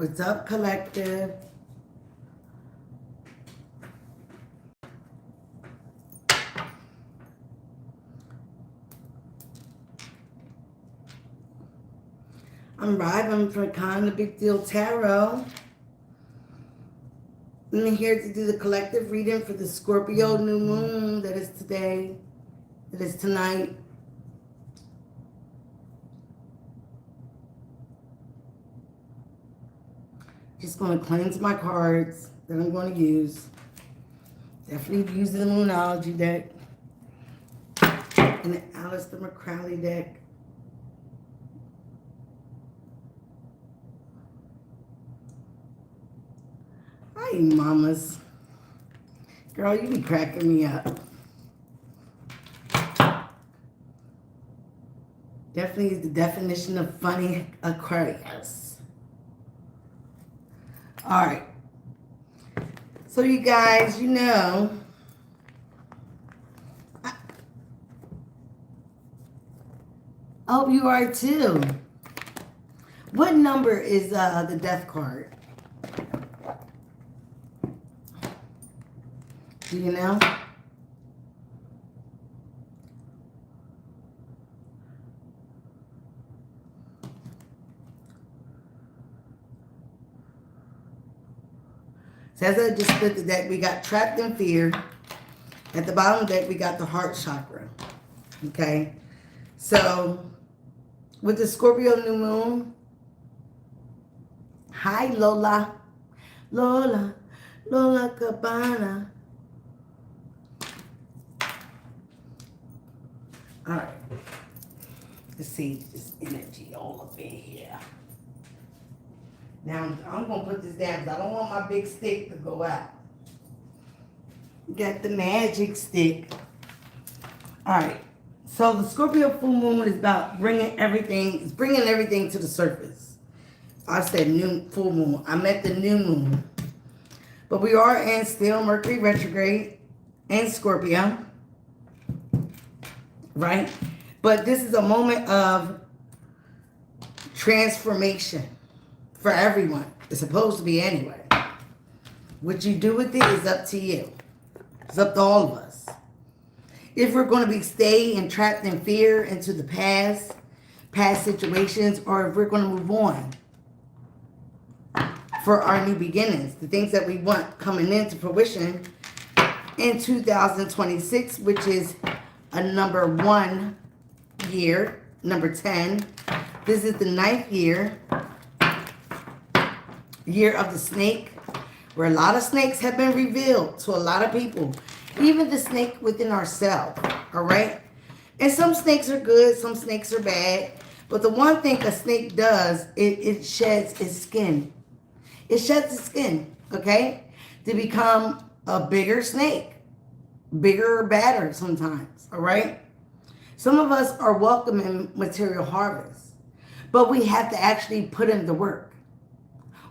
What's up, collective? I'm Ryban for Kind of Big Deal Tarot. I'm here to do the collective reading for the Scorpio new moon that is today, that is tonight. Just going to cleanse my cards that I'm going to use. Definitely use the Moonology deck and the Aleister McCrowley deck. Hi, mamas. Girl, you be cracking me up. Definitely is the definition of funny Aquarius. All right. So you guys, you know, I hope you are too. What number is the death card? Do you know? So as I just split the deck, we got Trapped in Fear. At the bottom of the deck, we got the Heart Chakra. Okay? So, with the Scorpio new moon, hi Lola. Lola Cabana. All right. Let's see this energy all up in here. Now, I'm going to put this down because I don't want my big stick to go out. Got the magic stick. All right. So, the Scorpio full moon is about bringing everything to the surface. I said new full moon. I meant the new moon. But we are in still Mercury retrograde and Scorpio. Right? But this is a moment of transformation for everyone. It's supposed to be anyway. What you do with it is up to you. It's up to all of us. If we're going to be stay and trapped in fear into the past situations, or if we're going to move on for our new beginnings, the things that we want coming into fruition in 2026, which is a number 1 year, number 10. This is the 9th year of the snake, where a lot of snakes have been revealed to a lot of people, even the snake within ourselves, all right? And some snakes are good, some snakes are bad, but the one thing a snake does, it sheds its skin. It sheds its skin, okay, to become a bigger snake. Bigger or badder sometimes, all right? Some of us are welcoming material harvest, but we have to actually put in the work.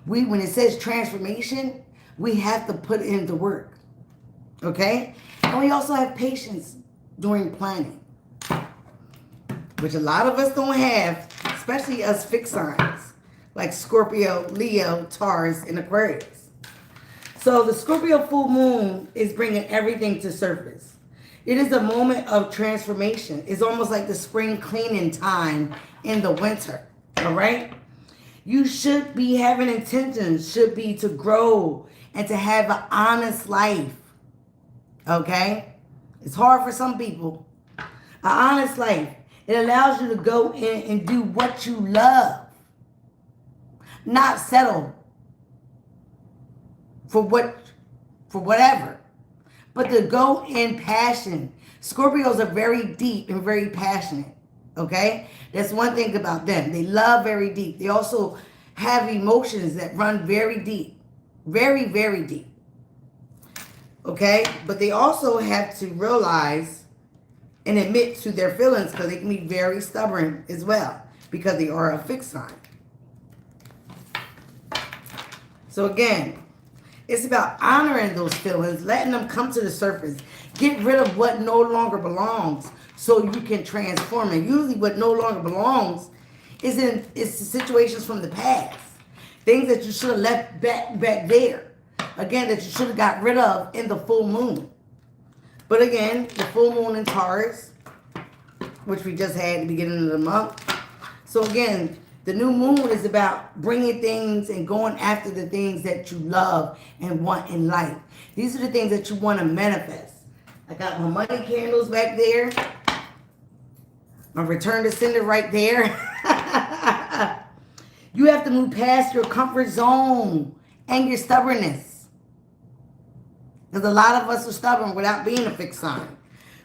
When it says transformation, we have to put in the work, okay? And we also have patience during planning, which a lot of us don't have, especially us fixed signs, like Scorpio, Leo, Taurus, and Aquarius. So the Scorpio full moon is bringing everything to surface. It is a moment of transformation. It's almost like the spring cleaning time in the winter, all right? You should be having intentions, should be to grow and to have an honest life, okay? It's hard for some people. An honest life. It allows you to go in and do what you love, not settle for whatever, but to go in passion. Scorpios are very deep and very passionate, okay? That's one thing about them. They love very deep. They also have emotions that run very deep, very, very deep, okay? But they also have to realize and admit to their feelings, because they can be very stubborn as well, because they are a fixed sign. So again, it's about honoring those feelings, letting them come to the surface. Get rid of what no longer belongs so you can transform it. Usually what no longer belongs is the situations from the past. Things that you should have left back there. Again, that you should have got rid of in the full moon. But again, the full moon in Taurus, which we just had at the beginning of the month. So again, the new moon is about bringing things and going after the things that you love and want in life. These are the things that you want to manifest. I got my money candles back there. My return to sender right there. You have to move past your comfort zone and your stubbornness. Because a lot of us are stubborn without being a fixed sign.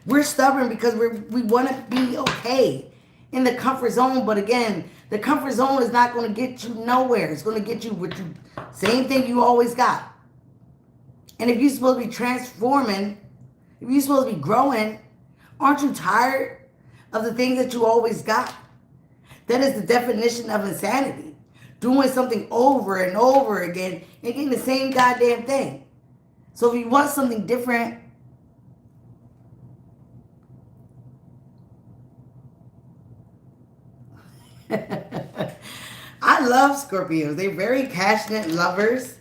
We're stubborn because we want to be okay in the comfort zone. But again, the comfort zone is not going to get you nowhere. It's going to get you with the same thing you always got. And if you're supposed to be transforming, if you're supposed to be growing, aren't you tired of the things that you always got? That is the definition of insanity. Doing something over and over again and getting the same goddamn thing. So if you want something different, I love Scorpios. They're very passionate lovers.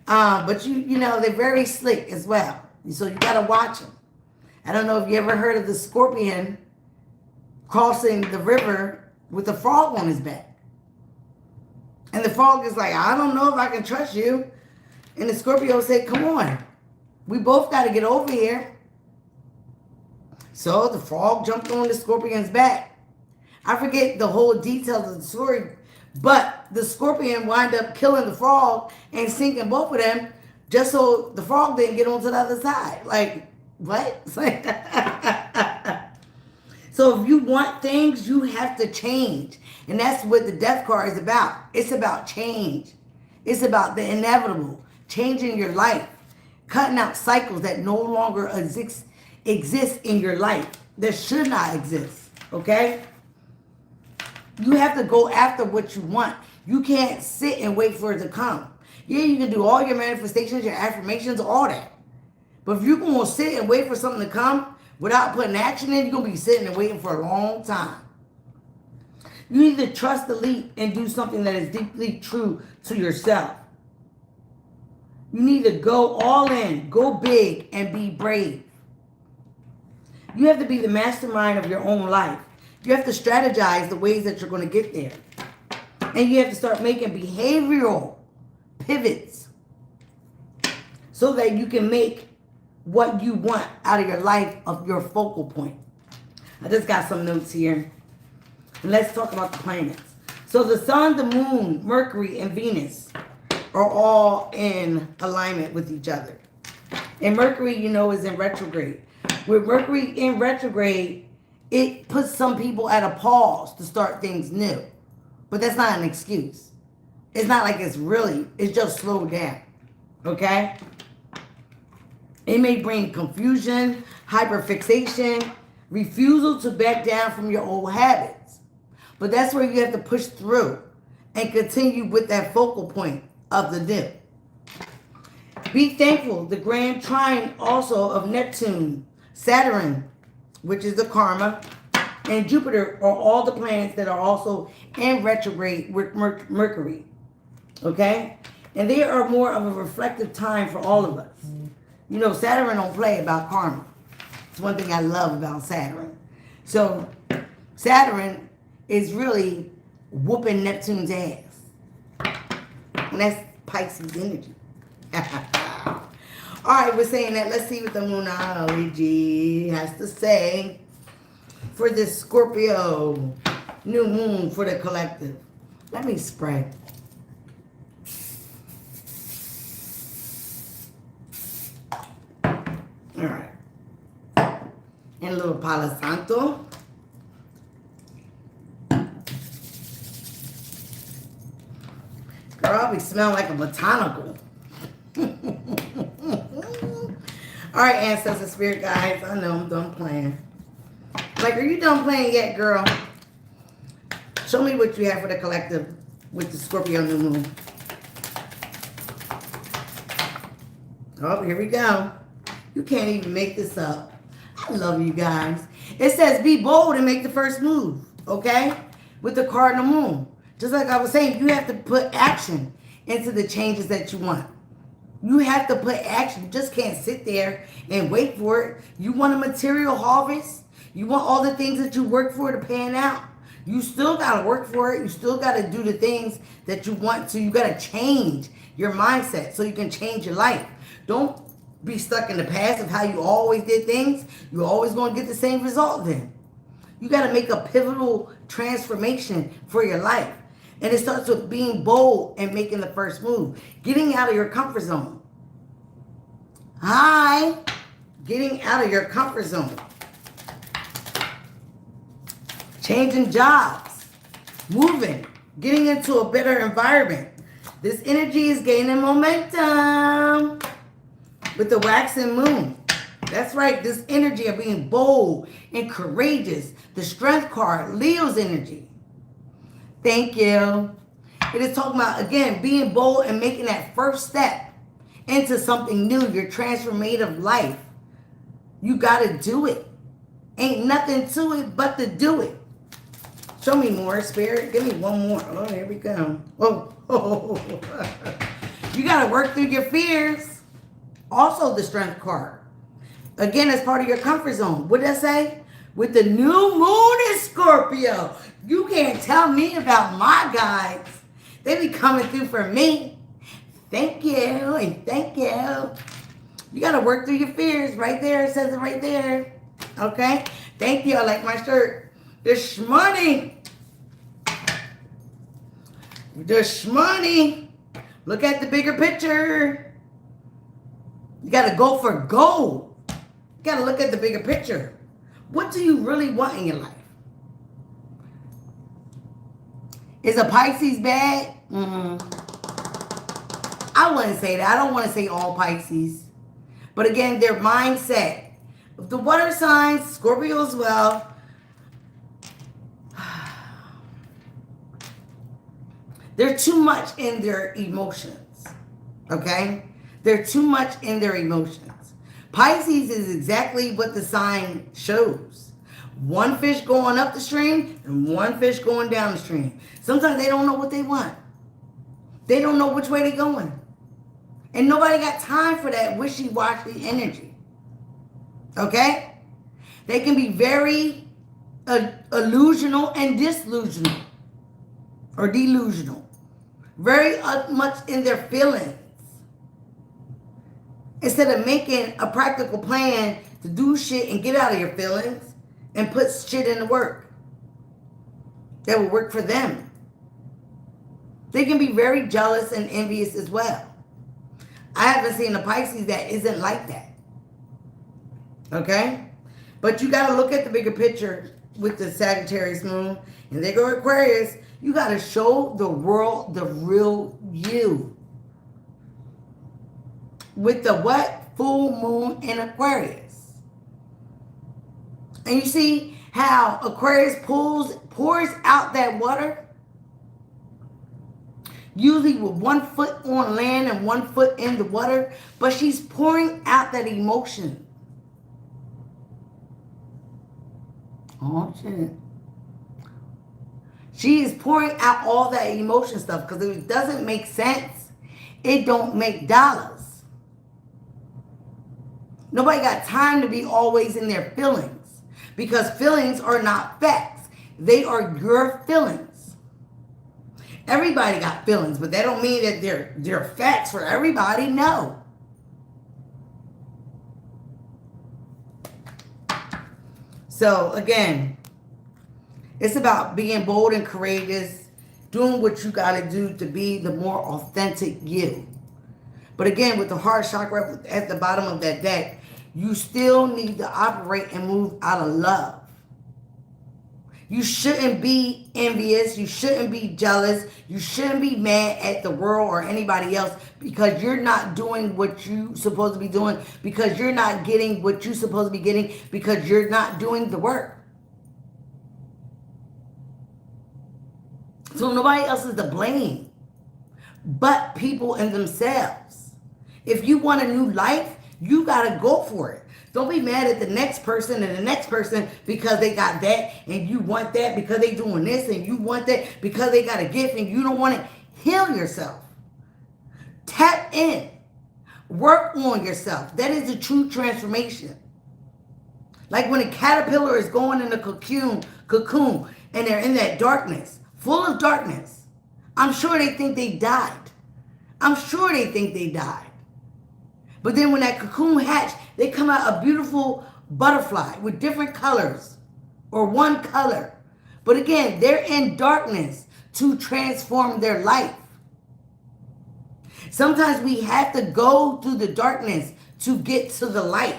But you know, they're very slick as well. So you got to watch them. I don't know if you ever heard of the scorpion crossing the river with a frog on his back. And the frog is like, I don't know if I can trust you. And the Scorpio said, come on. We both got to get over here. So the frog jumped on the scorpion's back. I forget the whole details of the story, but the scorpion wound up killing the frog and sinking both of them just so the frog didn't get onto the other side. Like, what? So if you want things, you have to change. And that's what the death card is about. It's about change. It's about the inevitable. Changing your life. Cutting out cycles that no longer exist in your life. That should not exist. Okay? You have to go after what you want. You can't sit and wait for it to come. Yeah, you can do all your manifestations, your affirmations, all that. But if you're going to sit and wait for something to come without putting action in, you're going to be sitting and waiting for a long time. You need to trust the leap and do something that is deeply true to yourself. You need to go all in, go big, and be brave. You have to be the mastermind of your own life. You have to strategize the ways that you're going to get there. And you have to start making behavioral pivots so that you can make what you want out of your life of your focal point. I just got some notes here. And let's talk about the planets. So the sun, the moon, Mercury, and Venus are all in alignment with each other. And Mercury, you know, is in retrograde. With Mercury in retrograde, it puts some people at a pause to start things new. But that's not an excuse. It's not like it's just slowed down. Okay? It may bring confusion, hyperfixation, refusal to back down from your old habits. But that's where you have to push through and continue with that focal point of the new. Be thankful. The grand trine also of Neptune, Saturn, which is the karma, and Jupiter are all the planets that are also in retrograde with Mercury. Okay? And they are more of a reflective time for all of us. You know, Saturn don't play about karma. It's one thing I love about Saturn. So, Saturn is really whooping Neptune's ass. And that's Pisces energy. All right, we're saying that. Let's see what the Moonology has to say for this Scorpio new moon for the collective. Let me spray. All right. And a little Palo Santo. Girl, I'll be smelling like a botanical. All right, ancestor spirit guides. I know I'm done playing. Like, are you done playing yet, girl? Show me what you have for the collective with the Scorpio new moon. Oh, here we go. You can't even make this up. I love you guys. It says be bold and make the first move, okay? With the cardinal moon. Just like I was saying, you have to put action into the changes that you want. You have to put action. You just can't sit there and wait for it. You want a material harvest? You want all the things that you work for to pan out? You still got to work for it. You still got to do the things that you want to. You got to change your mindset so you can change your life. Don't be stuck in the past of how you always did things. You're always going to get the same result then. You got to make a pivotal transformation for your life. And it starts with being bold and making the first move. Getting out of your comfort zone. Hi. Getting out of your comfort zone. Changing jobs. Moving. Getting into a better environment. This energy is gaining momentum. With the waxing moon. That's right. This energy of being bold and courageous. The strength card. Leo's energy. Thank you. It is talking about, again, being bold and making that first step into something new, your transformative life. You got to do it. Ain't nothing to it but to do it. Show me more, Spirit. Give me one more. Oh, here we go. Oh. You got to work through your fears. Also the strength card. Again, as part of your comfort zone. What did I say? With the new moon in Scorpio. You can't tell me about my guys. They be coming through for me. Thank you and thank you. You got to work through your fears. Right there. It says it right there. Okay? Thank you. I like my shirt. The shmoney. The shmoney. Look at the bigger picture. You got to go for gold. You got to look at the bigger picture. What do you really want in your life? Is a Pisces bad? I wouldn't say that. I don't want to say all Pisces. But again, their mindset. The water signs, Scorpio as well. They're too much in their emotions. Okay? They're too much in their emotions. Pisces is exactly what the sign shows. One fish going up the stream and one fish going down the stream. Sometimes they don't know what they want. They don't know which way they're going. And nobody got time for that wishy-washy energy. Okay? They can be very illusional and disillusional. Or delusional. Very much in their feelings. Instead of making a practical plan to do shit and get out of your feelings and put shit into work that will work for them. They can be very jealous and envious as well. I haven't seen a Pisces that isn't like that. Okay? But you got to look at the bigger picture with the Sagittarius moon. And there go Aquarius. You got to show the world the real you. With the what? Full moon in Aquarius. And you see how Aquarius pours out that water? Usually with 1 foot on land and 1 foot in the water. But she's pouring out that emotion. Oh, shit. She is pouring out all that emotion stuff. Because if it doesn't make sense, it don't make dollars. Nobody got time to be always in their feelings. Because feelings are not facts. They are your feelings. Everybody got feelings, but that don't mean that they're facts for everybody. No. So, again, it's about being bold and courageous, doing what you got to do to be the more authentic you. But again, with the heart chakra at the bottom of that deck, you still need to operate and move out of love. You shouldn't be envious. You shouldn't be jealous. You shouldn't be mad at the world or anybody else because you're not doing what you're supposed to be doing, because you're not getting what you're supposed to be getting, because you're not doing the work. So nobody else is to blame but people and themselves. If you want a new life, you got to go for it. Don't be mad at the next person and the next person because they got that and you want that because they doing this and you want that because they got a gift and you don't want to heal yourself. Tap in. Work on yourself. That is the true transformation. Like when a caterpillar is going in a cocoon, and they're in that darkness, full of darkness. I'm sure they think they died. I'm sure they think they died. But then when that cocoon hatched, they come out a beautiful butterfly with different colors or one color. But again, they're in darkness to transform their life. Sometimes we have to go through the darkness to get to the light.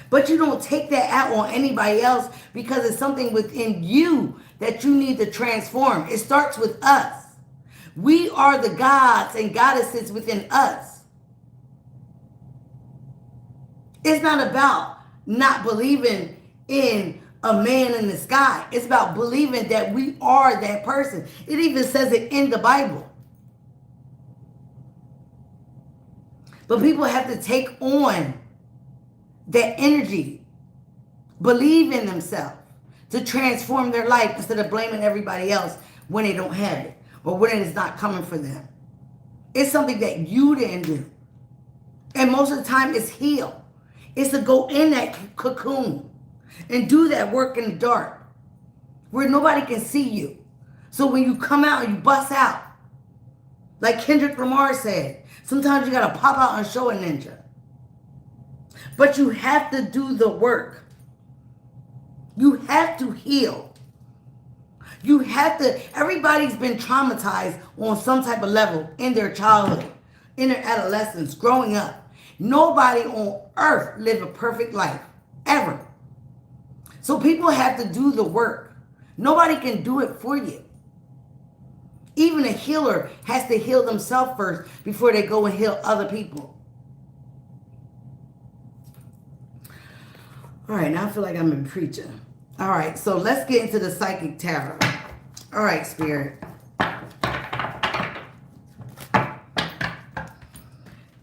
But you don't take that out on anybody else because it's something within you that you need to transform. It starts with us. We are the gods and goddesses within us. It's not about not believing in a man in the sky. It's about believing that we are that person. It even says it in the Bible. But people have to take on that energy, believe in themselves to transform their life instead of blaming everybody else when they don't have it or when it is not coming for them. It's something that you didn't do. And most of the time it's heal. It's to go in that cocoon and do that work in the dark where nobody can see you. So when you come out and you bust out, like Kendrick Lamar said, sometimes you got to pop out and show a ninja. But you have to do the work. You have to heal. You have to, everybody's been traumatized on some type of level in their childhood, in their adolescence, growing up. Nobody on earth lived a perfect life, ever. So people have to do the work. Nobody can do it for you. Even a healer has to heal themselves first before they go and heal other people. All right, now I feel like I'm in preaching. All right, so let's get into the psychic tarot. All right, Spirit.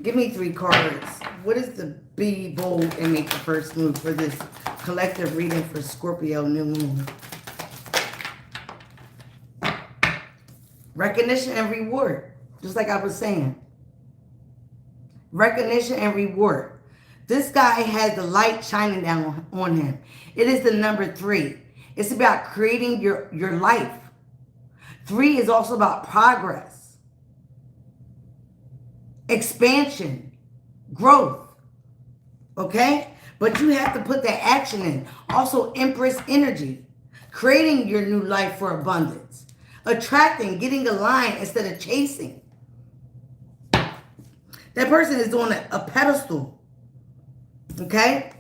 Give me 3 cards. What is the be bold and make the first move for this collective reading for Scorpio new moon? Recognition and reward. Just like I was saying. Recognition and reward. This guy has the light shining down on him. It is the number 3. It's about creating your life. 3 is also about progress, expansion, growth. Okay? But you have to put that action in. Also, Empress energy. Creating your new life for abundance. Attracting, getting aligned instead of chasing. That person is on a pedestal. Okay?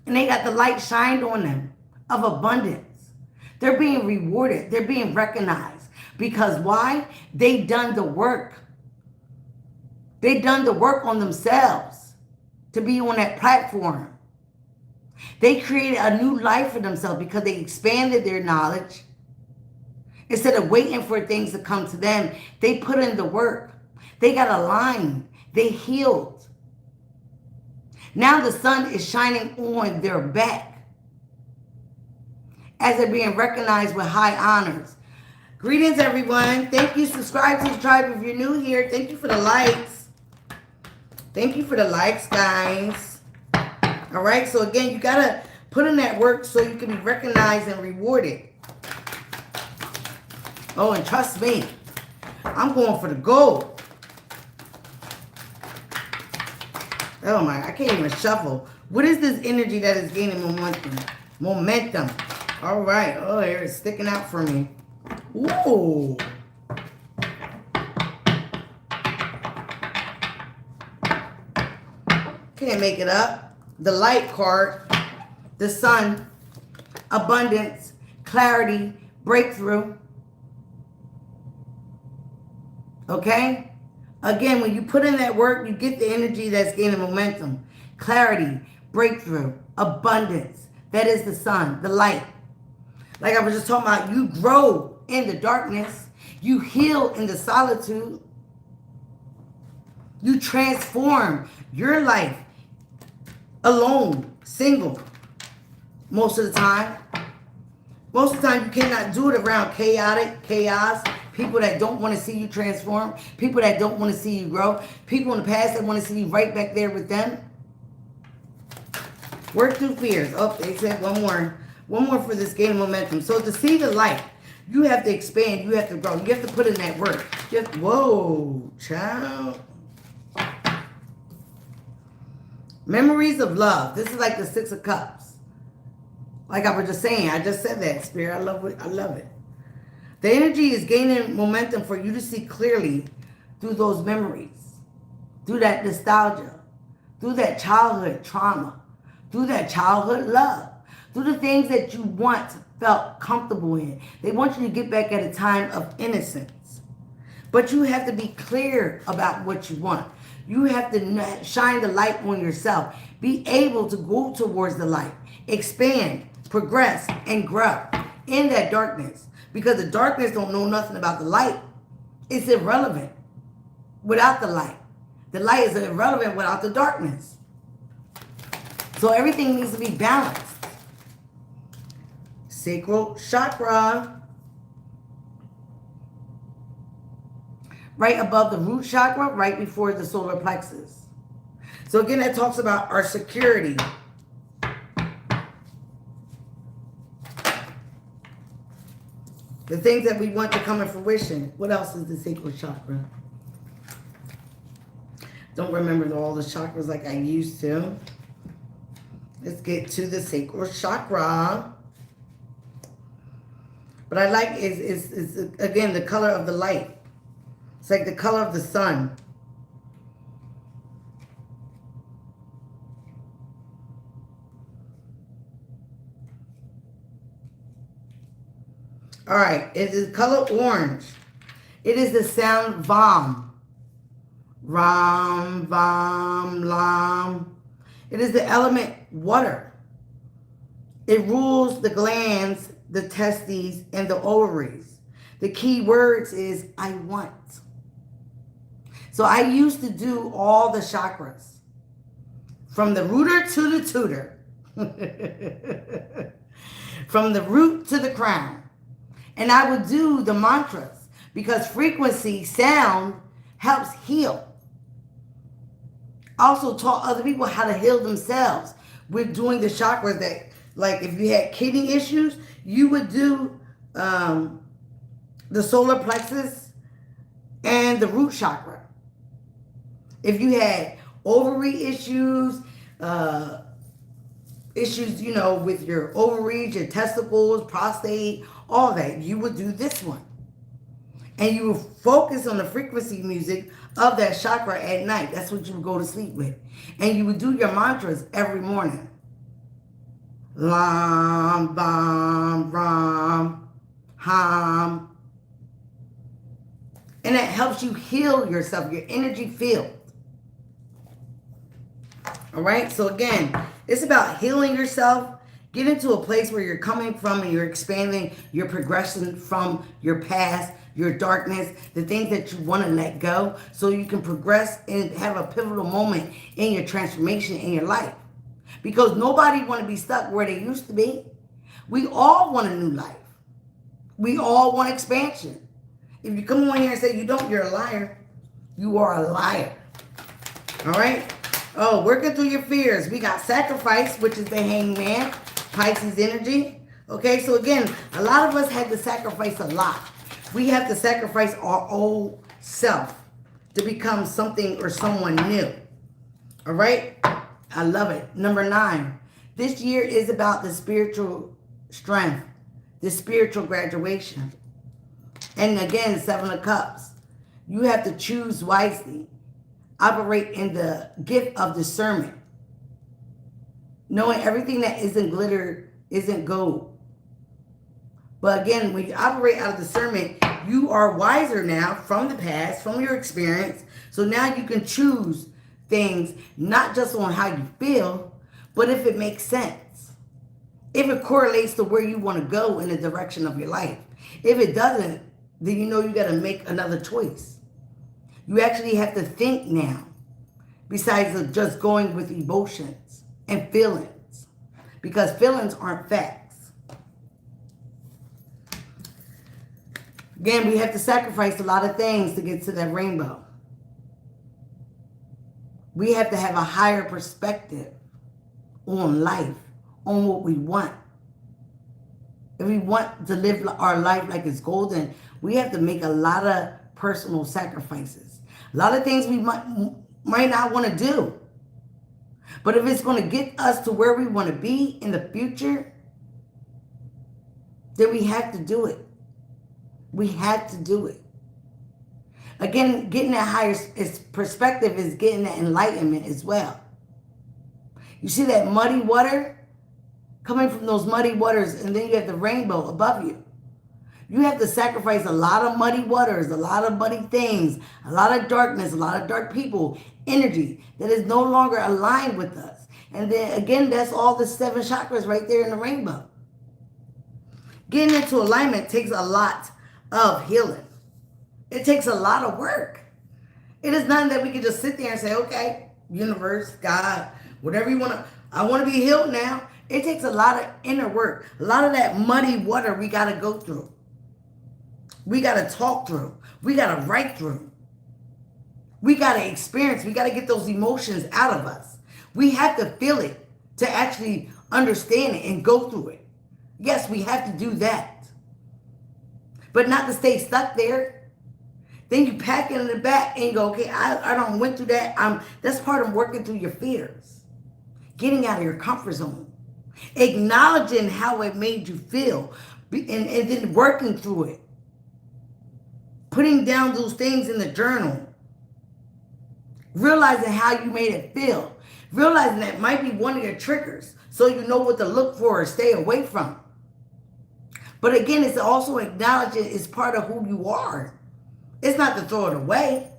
And they got the light shined on them of abundance. They're being rewarded. They're being recognized. Because why? They done the work. They done the work on themselves to be on that platform. They created a new life for themselves because they expanded their knowledge. Instead of waiting for things to come to them, they put in the work. They got aligned. They healed. Now the sun is shining on their back as they're being recognized with high honors. Greetings, everyone. Thank you. Subscribe to the tribe if you're new here. Thank you for the likes. Thank you for the likes, guys. All right. So again, you got to put in that work so you can be recognized and rewarded. Oh, and trust me, I'm going for the gold. Oh my, I can't even shuffle. What is this energy that is gaining momentum? Momentum. All right. Oh, here it's sticking out for me. Ooh. Can't make it up. The light card. The sun. Abundance. Clarity. Breakthrough. Okay? Again, when you put in that work, you get the energy that's gaining momentum. Clarity, breakthrough, abundance. That is the sun, the light. Like I was just talking about, you grow in the darkness. You heal in the solitude. You transform your life alone, single, most of the time. Most of the time, you cannot do it around chaos. people that don't want to see you transform, people that don't want to see you grow, people in the past that want to see you right back there with them. Work through fears. Oh, they said one more. One more for this gain of momentum. So to see the light, you have to expand. You have to grow. You have to put in that work. Whoa, child. Memories of love. This is like the Six of Cups. Like I was just saying. I just said that, Spirit. I love it. I love it. The energy is gaining momentum for you to see clearly through those memories, through that nostalgia, through that childhood trauma, through that childhood love, through the things that you once felt comfortable in. They want you to get back at a time of innocence. But you have to be clear about what you want. You have to shine the light on yourself. Be able to go towards the light. Expand, progress, and grow in that darkness. Because the darkness don't know nothing about the light. It's irrelevant without the light. The light is irrelevant without the darkness. So everything needs to be balanced. Sacral chakra. Right above the root chakra, right before the solar plexus. So again, that talks about our security. The things that we want to come in fruition. What else is the sacral chakra? Don't remember all the chakras like I used to. Let's get to the sacral chakra. But I like is again the color of the light. It's like the color of the sun. All right, it is color orange. It is the sound VAM. Ram, vam, lam. It is the element water. It rules the glands, the testes, and the ovaries. The key words is I want. So I used to do all the chakras. From the rooter to the tutor. From the root to the crown. And I would do the mantras because frequency, sound, helps heal. I also taught other people how to heal themselves with doing the chakras that, like if you had kidney issues, you would do the solar plexus and the root chakra. If you had ovary issues, you know, with your ovaries, your testicles, prostate, all that, you would do this one. And you would focus on the frequency music of that chakra at night. That's what you would go to sleep with. And you would do your mantras every morning. Lam, bam, ram, ham. And that helps you heal yourself, your energy field. All right? So again, it's about healing yourself. Get into a place where you're coming from and you're expanding your progression from your past, your darkness, the things that you want to let go so you can progress and have a pivotal moment in your transformation in your life. Because nobody want to be stuck where they used to be. We all want a new life. We all want expansion. If you come on here and say you don't, you're a liar. You are a liar. All right? Oh, working through your fears. We got sacrifice, which is the hangman, Pisces energy. Okay, so again, a lot of us had to sacrifice a lot. We have to sacrifice our old self to become something or someone new. All right? I love it. Number 9. This year is about the spiritual strength, the spiritual graduation. And again, 7 of Cups. You have to choose wisely. Operate in the gift of discernment. Knowing everything that isn't glitter isn't gold. But again, when you operate out of discernment, you are wiser now from the past, from your experience. So now you can choose things not just on how you feel, but if it makes sense. If it correlates to where you want to go in the direction of your life. If it doesn't, then you know you got to make another choice. You actually have to think now, besides of just going with emotions and feelings, because feelings aren't facts. Again, we have to sacrifice a lot of things to get to that rainbow. We have to have a higher perspective on life, on what we want. If we want to live our life like it's golden, we have to make a lot of personal sacrifices. A lot of things we might not want to do. But if it's going to get us to where we want to be in the future, then we have to do it. We have to do it. Again, getting that higher perspective is getting that enlightenment as well. You see that muddy water coming from those muddy waters, and then you have the rainbow above you. You have to sacrifice a lot of muddy waters, a lot of muddy things, a lot of darkness, a lot of dark people, energy that is no longer aligned with us. And then again, that's all the 7 chakras right there in the rainbow. Getting into alignment takes a lot of healing. It takes a lot of work. It is nothing that we can just sit there and say, okay, universe, God, whatever you want to, I want to be healed now. It takes a lot of inner work. A lot of that muddy water we got to go through. We got to talk through. We got to write through. We got to experience. We got to get those emotions out of us. We have to feel it to actually understand it and go through it. Yes, we have to do that. But not to stay stuck there. Then you pack it in the back and you go, okay, I don't went through that. That's part of working through your fears. Getting out of your comfort zone. Acknowledging how it made you feel. And then working through it. Putting down those things in the journal. Realizing how you made it feel. Realizing that might be one of your triggers. So you know what to look for or stay away from. But again, it's also acknowledging it's part of who you are. It's not to throw it away.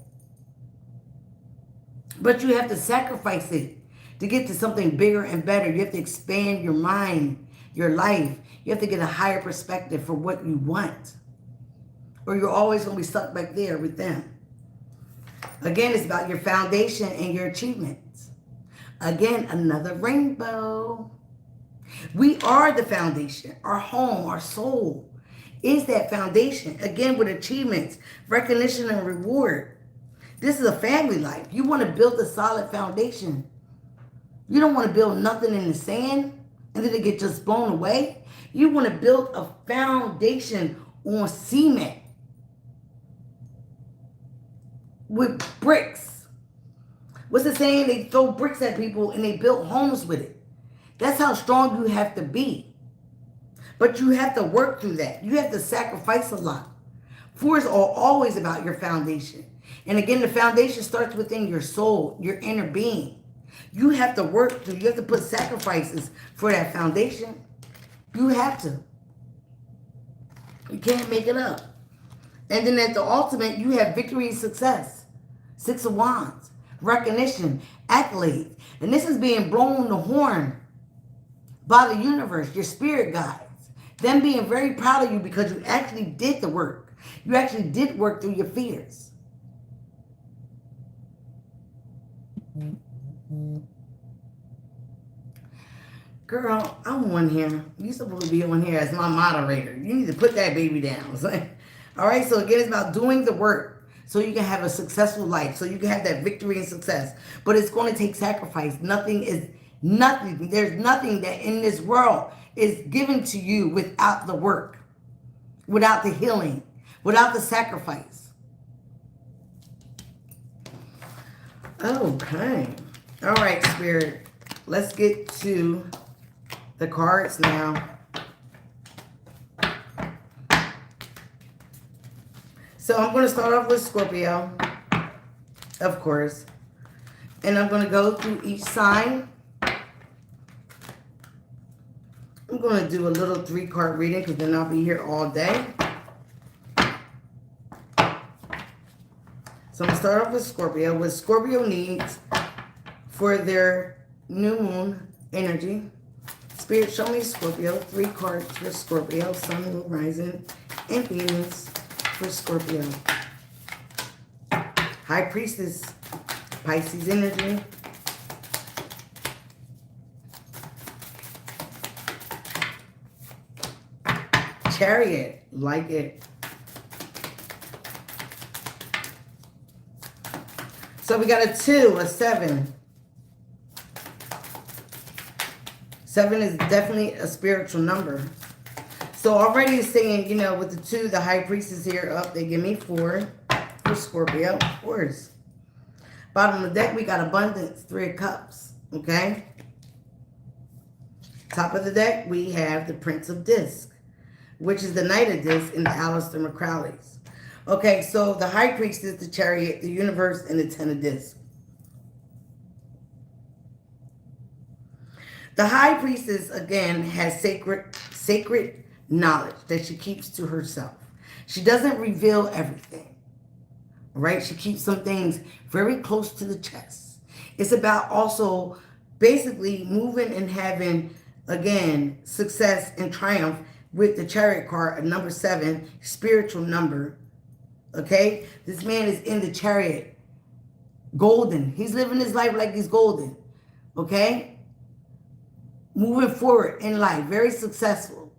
But you have to sacrifice it to get to something bigger and better. You have to expand your mind, your life. You have to get a higher perspective for what you want. Or you're always going to be stuck back there with them. Again, it's about your foundation and your achievements. Again, another rainbow. We are the foundation. Our home, our soul is that foundation. Again, with achievements, recognition, and reward. This is a family life. You want to build a solid foundation. You don't want to build nothing in the sand and then it get just blown away. You want to build a foundation on cement with bricks. What's the saying? They throw bricks at people and they build homes with it. That's how strong you have to be. But you have to work through that. You have to sacrifice a lot. Fours are always about your foundation. And again, the foundation starts within your soul, your inner being. You have to work through, you have to put sacrifices for that foundation. You have to. You can't make it up. And then at the ultimate, you have victory and success. 6 of Wands, recognition, accolades. And this is being blown the horn by the universe, your spirit guides. Them being very proud of you because you actually did the work. You actually did work through your fears. Girl, I'm on here. You're supposed to be on here as my moderator. You need to put that baby down. All right, so again, it's about doing the work so you can have a successful life, so you can have that victory and success. But it's going to take sacrifice. There's nothing that in this world is given to you without the work, without the healing, without the sacrifice. Okay. All right, Spirit. Let's get to the cards now. So I'm going to start off with Scorpio, of course. And I'm going to go through each sign. I'm going to do a little 3-card reading because then I'll be here all day. So I'm going to start off with Scorpio. What Scorpio needs for their new moon energy. Spirit, show me Scorpio. 3 cards for Scorpio. Sun, Moon, Rising, and Venus for Scorpio. High Priestess, Pisces energy. Chariot, like it. So we got a 2, a 7. 7 is definitely a spiritual number. So already it's saying, you know, with the 2, the high priestess here up, they give me 4 for Scorpio, of course. Bottom of the deck, we got abundance, 3 of cups, okay? Top of the deck, we have the Prince of Disc, which is the Knight of Disc in the Aleister McCrowley's. Okay, so the High Priestess, the Chariot, the Universe, and the Ten of Disc. The High Priestess, again, has sacred knowledge that she keeps to herself. She doesn't reveal everything, right? She keeps some things very close to the chest. It's about also basically moving and having, again, success and triumph with the Chariot card, a number 7, spiritual number. Okay? This man is in the Chariot. Golden. He's living his life like he's golden. Okay? Moving forward in life. Very successful.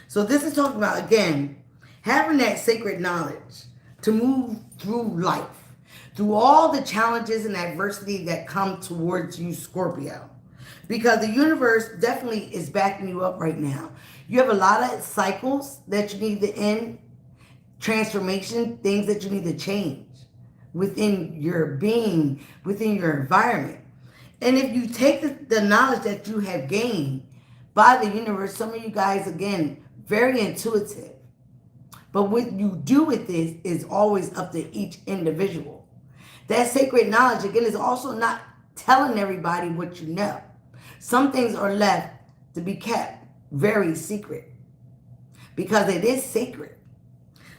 So this is talking about, again, having that sacred knowledge to move through life. Through all the challenges and adversity that come towards you, Scorpio. Because the universe definitely is backing you up right now. You have a lot of cycles that you need to end. Transformation, things that you need to change within your being, within your environment. And if you take the knowledge that you have gained by the universe, some of you guys, again, very intuitive. But what you do with this is always up to each individual. That sacred knowledge, again, is also not telling everybody what you know. Some things are left to be kept very secret because it is sacred.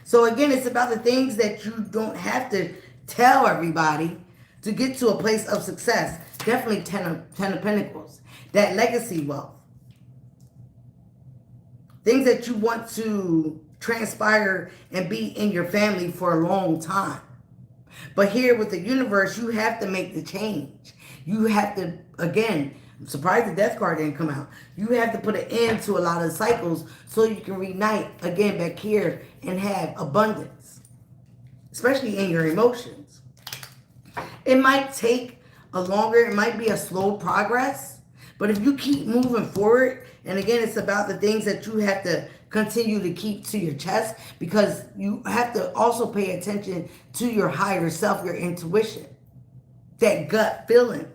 So again, it's about the things that you don't have to tell everybody to get to a place of success. Definitely 10 of Pentacles. That legacy wealth. Things that you want to transpire and be in your family for a long time. But here with the universe, you have to make the change. You have to, again, I'm surprised the Death card didn't come out. You have to put an end to a lot of cycles so you can reunite again back here and have abundance, especially in your emotions. It might take a longer, it might be a slow progress, but if you keep moving forward, and again, it's about the things that you have to continue to keep to your chest because you have to also pay attention to your higher self, your intuition, that gut feeling.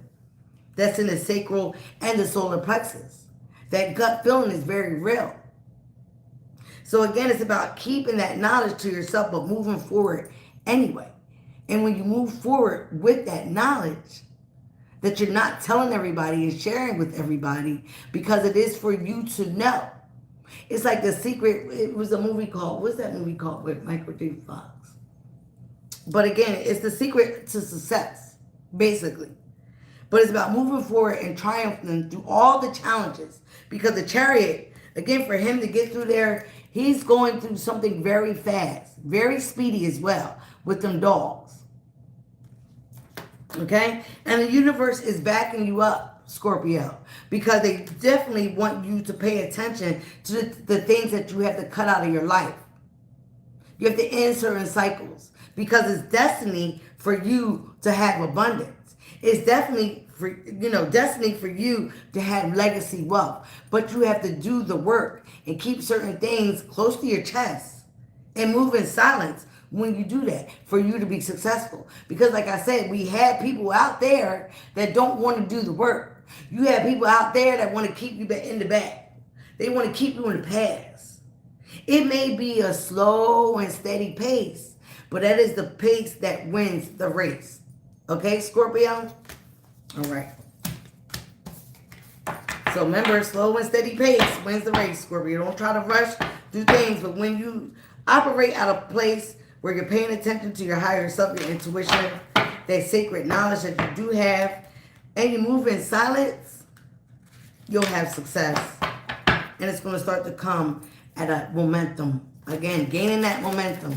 That's in the sacral and the solar plexus. That gut feeling is very real. So again, it's about keeping that knowledge to yourself, but moving forward anyway. And when you move forward with that knowledge that you're not telling everybody and sharing with everybody because it is for you to know. It's like The Secret. It was a movie called, what's that movie called with Michael J. Fox? But again, it's the secret to success, basically. But it's about moving forward and triumphing through all the challenges. Because the Chariot, again, for him to get through there, he's going through something very fast. Very speedy as well with them dogs. Okay? And the universe is backing you up, Scorpio. Because they definitely want you to pay attention to the things that you have to cut out of your life. You have to end certain cycles. Because it's destiny for you to have abundance. It's definitely destiny for you to have legacy wealth. But you have to do the work and keep certain things close to your chest and move in silence when you do that for you to be successful. Because like I said, we have people out there that don't want to do the work. You have people out there that want to keep you in the back. They want to keep you in the past. It may be a slow and steady pace, but that is the pace that wins the race. Okay, Scorpio? All right. So remember, slow and steady pace wins the race, Scorpio. Don't try to rush, do things. But when you operate out of place where you're paying attention to your higher self, your intuition, that sacred knowledge that you do have, and you move in silence, you'll have success. And it's going to start to come at a momentum. Again, gaining that momentum.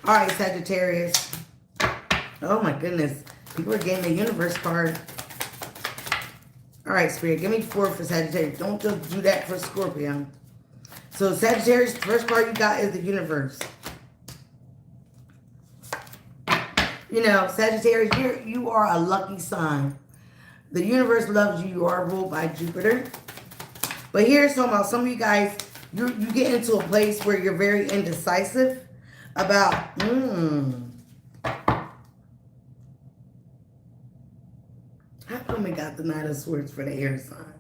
All right, Sagittarius. Oh, my goodness. People are getting the universe card. All right, Spirit, give me 4 for Sagittarius. Don't just do that for Scorpio. So Sagittarius, the first card you got is the universe. You know, Sagittarius, you are a lucky sign. The universe loves you. You are ruled by Jupiter. But here's talking about some of you guys, you get into a place where you're very indecisive about, how come we got the Knight of Swords for the air sign?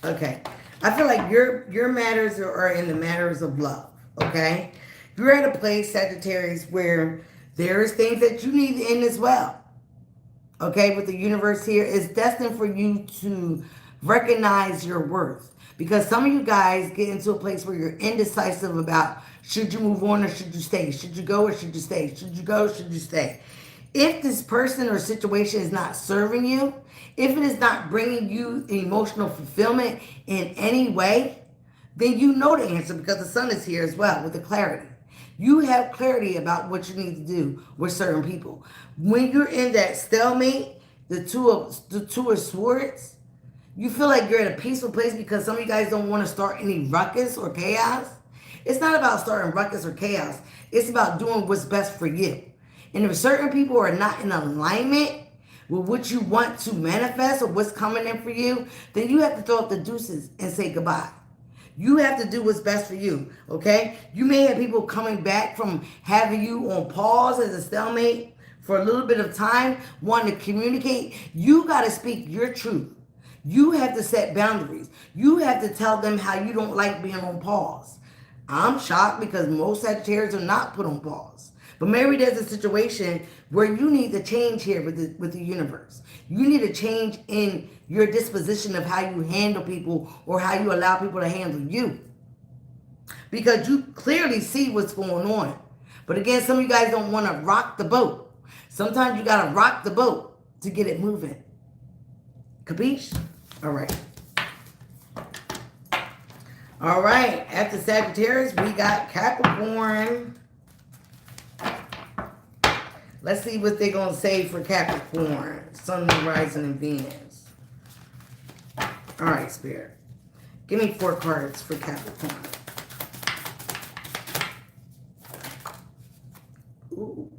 Okay. I feel like your matters are in the matters of love, okay? You're at a place, Sagittarius, where there's things that you need to end as well. Okay, with the universe here, it's destined for you to recognize your worth. Because some of you guys get into a place where you're indecisive about should you move on or should you stay? Should you go or should you stay? Should you go or should you stay? If this person or situation is not serving you, if it is not bringing you emotional fulfillment in any way, then you know the answer because the sun is here as well with the clarity. You have clarity about what you need to do with certain people. When you're in that stalemate, the two of swords, you feel like you're at a peaceful place because some of you guys don't want to start any ruckus or chaos. It's not about starting ruckus or chaos. It's about doing what's best for you. And if certain people are not in alignment with what you want to manifest or what's coming in for you, then you have to throw up the deuces and say goodbye. You have to do what's best for you, okay? You may have people coming back from having you on pause as a stalemate for a little bit of time, wanting to communicate. You got to speak your truth. You have to set boundaries. You have to tell them how you don't like being on pause. I'm shocked because most Sagittarius are not put on pause. But maybe there's a situation where you need to change here with the universe. You need to change in your disposition of how you handle people or how you allow people to handle you. Because you clearly see what's going on. But again, some of you guys don't want to rock the boat. Sometimes you got to rock the boat to get it moving. Capiche? All right. All right. After Sagittarius, we got Capricorn. Let's see what they're going to say for Capricorn. Sun, Moon, Rising, and Venus. All right, Spirit. Give me 4 cards for Capricorn. Ooh.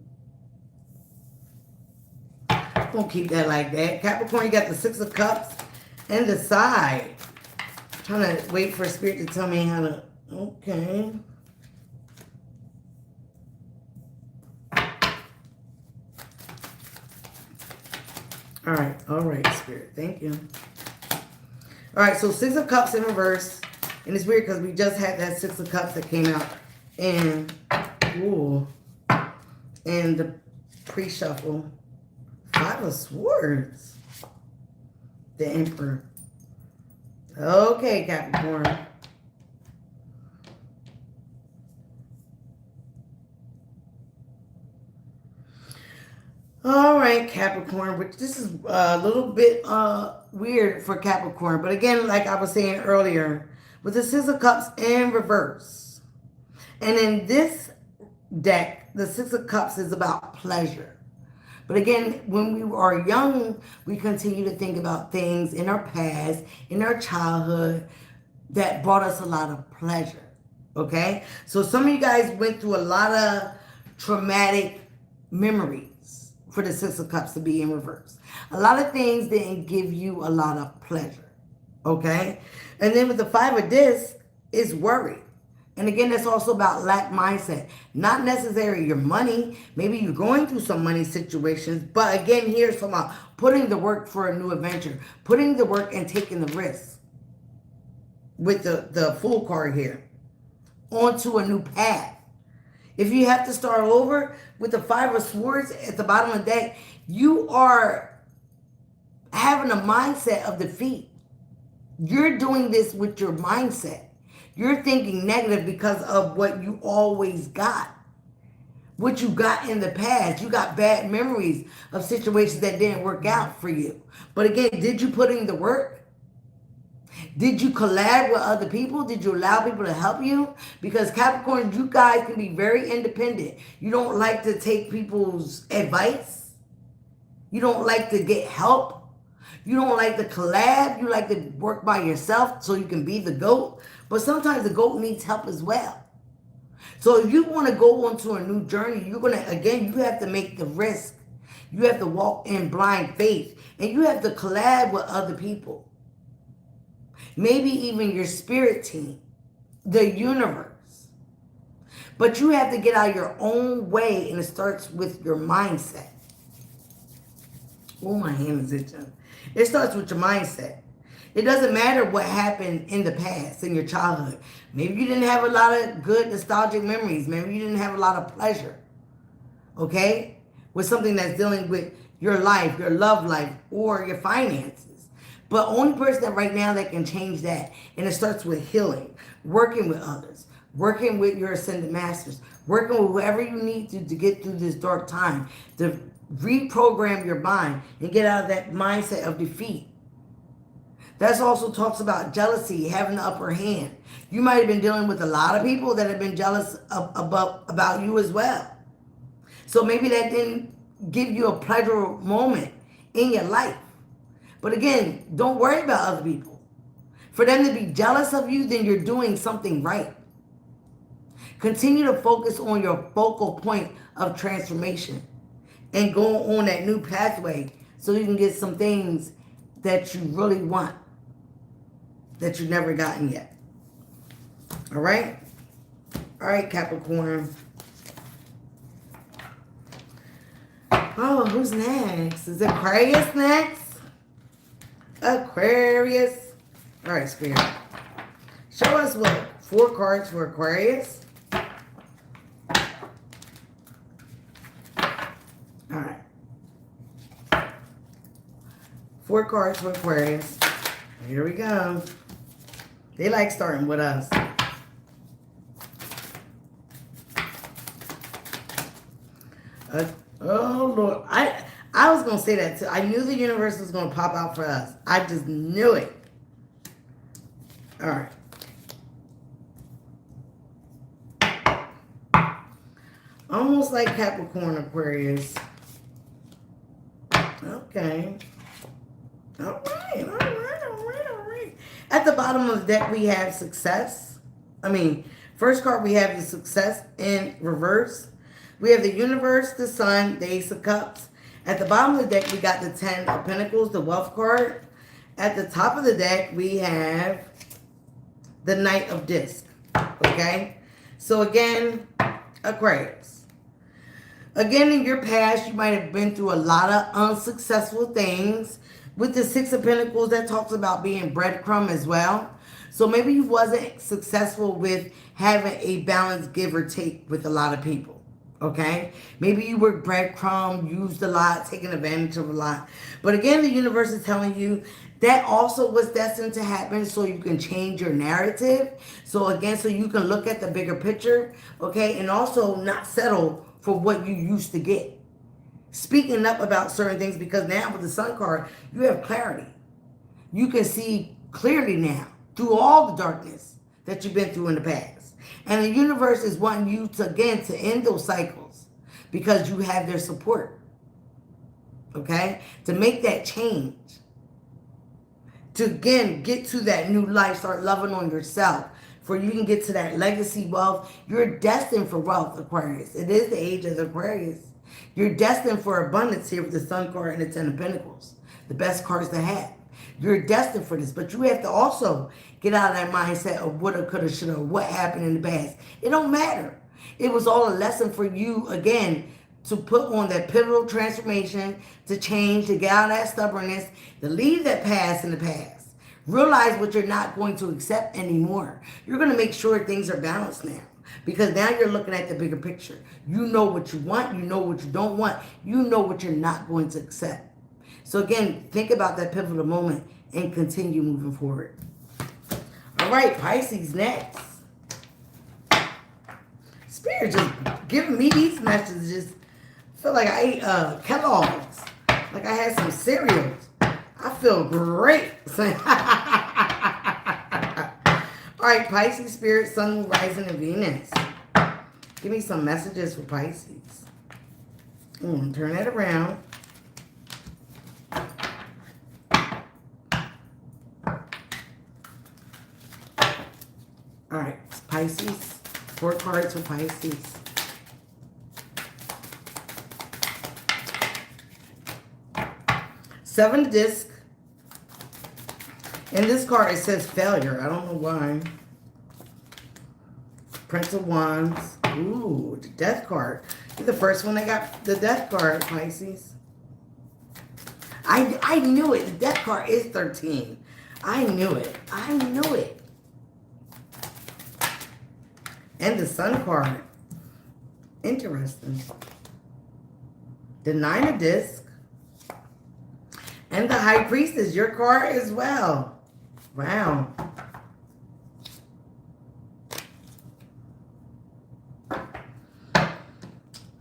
Don't keep that like that. Capricorn, you got the 6 of Cups and the side. I'm trying to wait for Spirit to tell me how to... Okay. All right, Spirit. Thank you. All right, so 6 of Cups in reverse. And it's weird because we just had that 6 of Cups that came out in the pre-shuffle. 5 of Swords. The Emperor. Okay, Capricorn. All right, Capricorn, which this is a little bit weird for Capricorn. But again, like I was saying earlier, with the 6 of Cups in reverse. And in this deck, the 6 of Cups is about pleasure. But again, when we are young, we continue to think about things in our past, in our childhood, that brought us a lot of pleasure. Okay? So some of you guys went through a lot of traumatic memories for the 6 of Cups to be in reverse. A lot of things didn't give you a lot of pleasure. Okay? And then with the 5 of Discs is worry. And again, that's also about lack mindset. Not necessarily your money. Maybe you're going through some money situations. But again, here's about putting the work for a new adventure. Putting the work and taking the risk. With the Fool card here. Onto a new path. If you have to start over with the 5 of Swords at the bottom of the deck, you are having a mindset of defeat. You're doing this with your mindset. You're thinking negative because of what you always got. What you got in the past. You got bad memories of situations that didn't work out for you. But again, did you put in the work? Did you collab with other people? Did you allow people to help you? Because Capricorn, you guys can be very independent. You don't like to take people's advice. You don't like to get help. You don't like to collab. You like to work by yourself so you can be the GOAT. But sometimes the GOAT needs help as well. So if you want to go onto a new journey, you're going to, again, you have to make the risk. You have to walk in blind faith. And you have to collab with other people. Maybe even your spirit team, the universe. But you have to get out of your own way, and it starts with your mindset. Oh, my hand is itching. It starts with your mindset. It doesn't matter what happened in the past, in your childhood. Maybe you didn't have a lot of good nostalgic memories. Maybe you didn't have a lot of pleasure. Okay? With something that's dealing with your life, your love life, or your finances. But only person that right now that can change that, and it starts with healing, working with others, working with your ascended masters, working with whoever you need to get through this dark time, to reprogram your mind and get out of that mindset of defeat. That also talks about jealousy, having the upper hand. You might have been dealing with a lot of people that have been jealous about you as well. So maybe that didn't give you a pleasurable moment in your life. But again, don't worry about other people. For them to be jealous of you, then you're doing something right. Continue to focus on your focal point of transformation and go on that new pathway so you can get some things that you really want that you've never gotten yet. All right? All right, Capricorn. Oh, who's next? Is Aquarius next? Aquarius. All right, Spirit. Show us what? 4 cards for Aquarius. All right. 4 cards for Aquarius. Here we go. They like starting with us. Oh, Lord. I was going to say that too. I knew the universe was going to pop out for us. I just knew it. All right. Almost like Capricorn, Aquarius. Okay. All right. At the bottom of the deck, we have success. First card we have is success in reverse. We have the universe, the sun, the ace of cups. At the bottom of the deck, we got the 10 of pentacles, the wealth card. At the top of the deck, we have the knight of disc. Okay? So again, Aquarius. Again, in your past, you might have been through a lot of unsuccessful things. With the 6 of pentacles, that talks about being breadcrumb as well. So maybe you wasn't successful with having a balanced give or take with a lot of people. Okay? Maybe you were breadcrumb, used a lot, taken advantage of a lot. But again, the universe is telling you that also was destined to happen so you can change your narrative. So again, so you can look at the bigger picture. Okay? And also not settle for what you used to get. Speaking up about certain things, because now with the sun card, you have clarity. You can see clearly now through all the darkness that you've been through in the past. And the universe is wanting you to, again, to end those cycles because you have their support. Okay? To make that change. To, again, get to that new life, start loving on yourself. For you can get to that legacy wealth. You're destined for wealth, Aquarius. It is the age of Aquarius. You're destined for abundance here with the sun card and the 10 of pentacles. The best cards to have. You're destined for this. But you have to also get out of that mindset of woulda, coulda, shoulda, what happened in the past. It don't matter. It was all a lesson for you, again, to put on that pivotal transformation, to change, to get out of that stubbornness, to leave that past in the past. Realize what you're not going to accept anymore. You're going to make sure things are balanced now. Because now you're looking at the bigger picture. You know what you want. You know what you don't want. You know what you're not going to accept. So again, think about that pivotal moment and continue moving forward. All right, Pisces next. Spirit just giving me these messages. I feel like I ate Kellogg's. Like I had some cereals. I feel great. All right, Pisces, Spirit, Sun, Moon, Rising, and Venus. Give me some messages for Pisces. Turn that around. All right, Pisces, 4 cards for Pisces. Seven of disc. In this card, it says failure. I don't know why. Prince of Wands. Ooh, the death card. You're the first one that got the death card, Pisces. I knew it. The death card is 13. I knew it. I knew it. And the sun card. Interesting. The 9 of disc. And the high priestess, your card as well. Wow.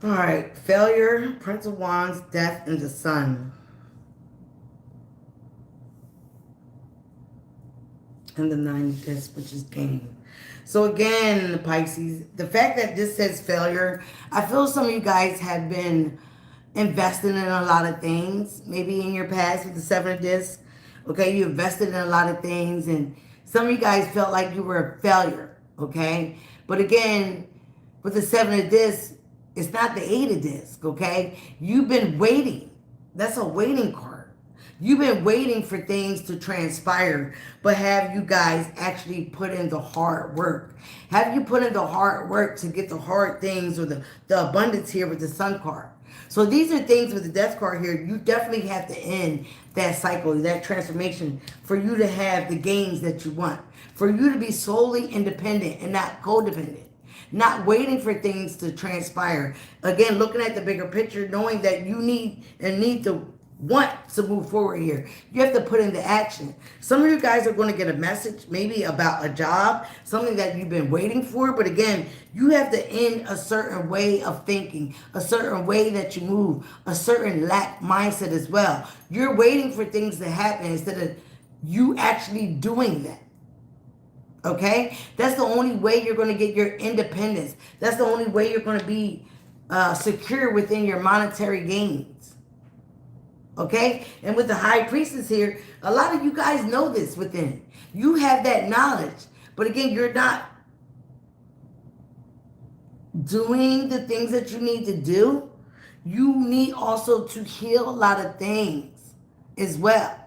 All right, failure, Prince of Wands, death, and the sun. And the 9 of disc, which is gain. So again, Pisces, the fact that this says failure, I feel some of you guys have been investing in a lot of things. Maybe in your past with the 7 of disc. Okay, you invested in a lot of things, and some of you guys felt like you were a failure. Okay, but again, with the 7 of disc, it's not the 8 of disc, okay? You've been waiting. That's a waiting card. You've been waiting for things to transpire, but have you guys actually put in the hard work? Have you put in the hard work to get the hard things or the abundance here with the sun card? So these are things with the death card here. You definitely have to end that cycle, that transformation, for you to have the gains that you want. For you to be solely independent and not codependent. Not waiting for things to transpire. Again, looking at the bigger picture, knowing that you need to want to move forward here. You have to put into action. Some of you guys are going to get a message, maybe about a job, something that you've been waiting for. But again, you have to end a certain way of thinking, a certain way that you move, a certain lack mindset as well. You're waiting for things to happen instead of you actually doing that. Okay? That's the only way you're going to get your independence. That's the only way you're going to be secure within your monetary gains. Okay? And with the high priestess here, a lot of you guys know this within. You have that knowledge. But again, you're not doing the things that you need to do. You need also to heal a lot of things as well.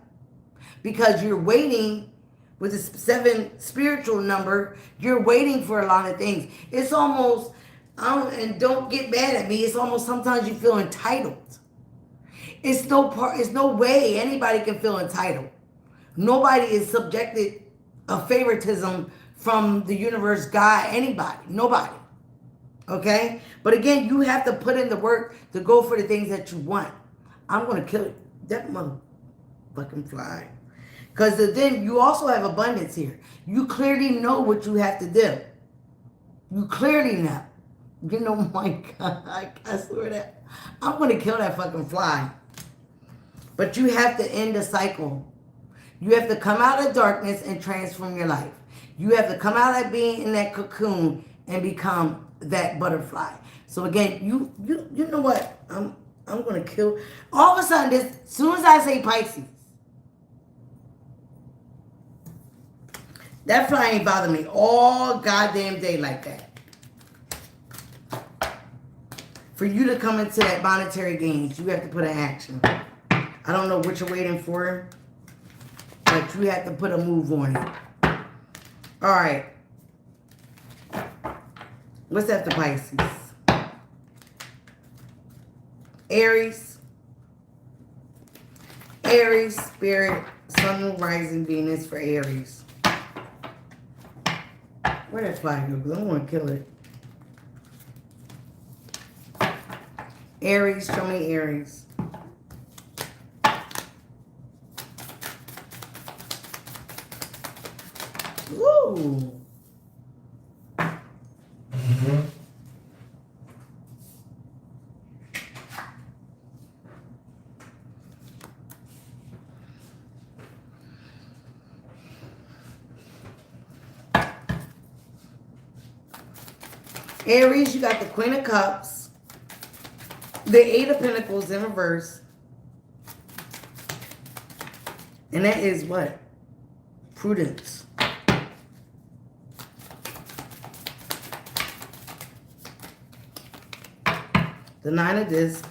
Because you're waiting. With the 7 spiritual number, you're waiting for a lot of things. It's almost, and don't get mad at me, it's almost sometimes you feel entitled. It's no way anybody can feel entitled. Nobody is subjected of favoritism from the universe, God, anybody. Nobody. Okay? But again, you have to put in the work to go for the things that you want. I'm going to kill that motherfucking fly. Because then you also have abundance here. You clearly know what you have to do. You clearly know. You know, my God, I swear that. I'm going to kill that fucking fly. But you have to end the cycle. You have to come out of darkness and transform your life. You have to come out of being in that cocoon and become that butterfly. So again, you know what? I'm going to kill. All of a sudden, as soon as I say Pisces, that fly ain't bothering me all goddamn day like that. For you to come into that monetary gains, you have to put an action. I don't know what you're waiting for, but you have to put a move on it. All right. What's after Pisces? Aries. Aries, Spirit, Sun, Rising, Venus for Aries. Where that fly go? Because I don't want to kill it. Aries, show me Aries. Woo! Aries, you got the Queen of Cups, the 8 of Pentacles in reverse, and that is what? Prudence. The Nine of Discs.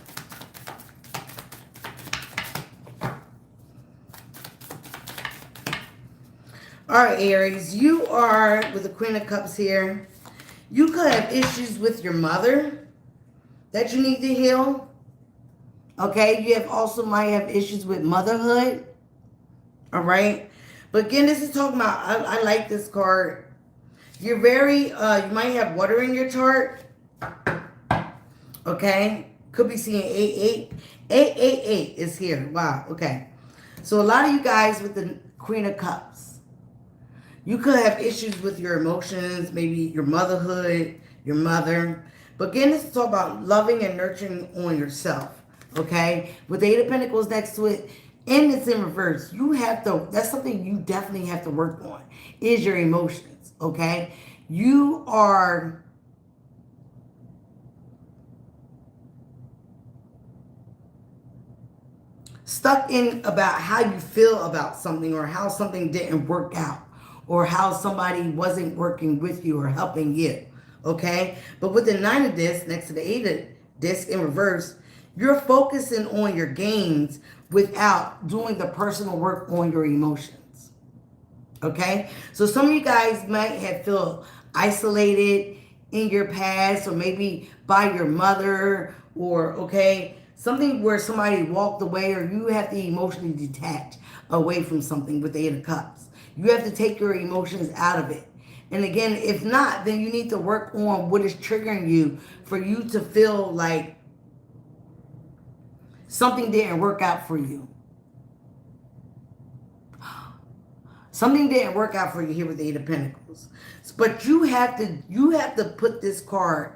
All right, Aries, you are, with the Queen of Cups here, you could have issues with your mother that you need to heal. Okay, you have also might have issues with motherhood. All right. But again, this is talking about, I like this card. You're very, you might have water in your chart. Okay. Could be seeing 8, 8 is here. Wow. Okay. So a lot of you guys with the Queen of Cups, you could have issues with your emotions, maybe your motherhood, your mother. But again, this is talking about loving and nurturing on yourself. Okay. With the 8 of Pentacles next to it, and it's in reverse. You have to, that's something you definitely have to work on, is your emotions. Okay. You are stuck in about how you feel about something, or how something didn't work out, or how somebody wasn't working with you or helping you. Okay. But with the 9 of Discs next to the 8 of Discs in reverse, you're focusing on your gains without doing the personal work on your emotions. Okay. So some of you guys might have felt isolated in your past, or maybe by your mother, or okay, something where somebody walked away, or you have to emotionally detach away from something with the 8 of Cups. You have to take your emotions out of it. And again, if not, then you need to work on what is triggering you for you to feel like something didn't work out for you. Something didn't work out for you here with the 8 of Pentacles. But you have to put this card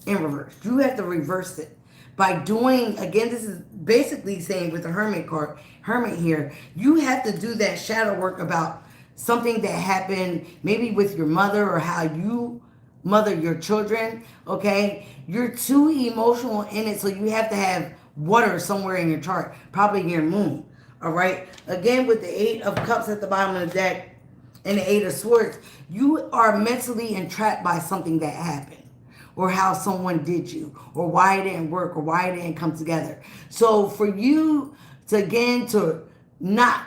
in reverse. You have to reverse it by doing, again, this is basically saying with the Hermit card, Hermit here, you have to do that shadow work about something that happened maybe with your mother, or how you mother your children. Okay. You're too emotional in it, so you have to have water somewhere in your chart, probably in your moon. All right. Again, with the 8 of Cups at the bottom of the deck and the 8 of Swords, you are mentally entrapped by something that happened, or how someone did you, or why it didn't work, or why it didn't come together. So for you to, again, to not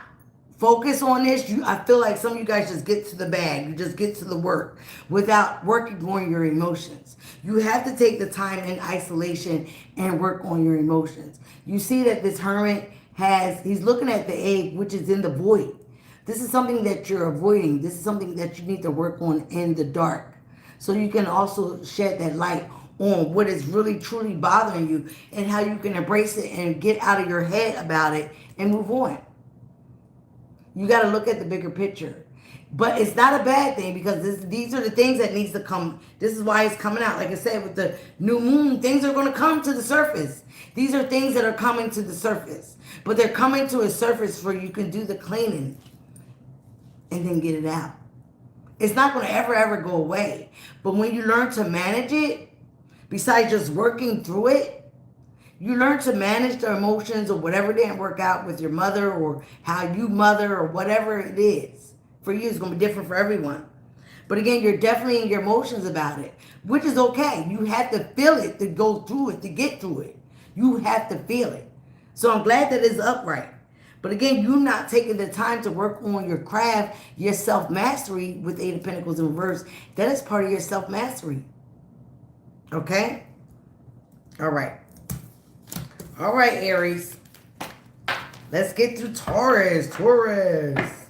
focus on this, I feel like some of you guys just get to the bag. You just get to the work without working on your emotions. You have to take the time in isolation and work on your emotions. You see that this Hermit he's looking at the egg, which is in the void. This is something that you're avoiding. This is something that you need to work on in the dark, so you can also shed that light on what is really truly bothering you, and how you can embrace it and get out of your head about it and move on. You got to look at the bigger picture. But it's not a bad thing, because these are the things that needs to come. This is why it's coming out. Like I said, with the new moon, things are going to come to the surface. These are things that are coming to the surface. But they're coming to a surface where you can do the cleaning and then get it out. It's not going to ever go away. But when you learn to manage it, besides just working through it, you learn to manage the emotions, or whatever didn't work out with your mother, or how you mother, or whatever it is. For you, it's going to be different for everyone. But again, you're definitely in your emotions about it, which is okay. You have to feel it to go through it, to get through it. You have to feel it. So I'm glad that it's upright. But again, you're not taking the time to work on your craft, your self-mastery with 8 of Pentacles in reverse. That is part of your self-mastery. Okay? All right. All right, Aries. Let's get to Taurus. Taurus.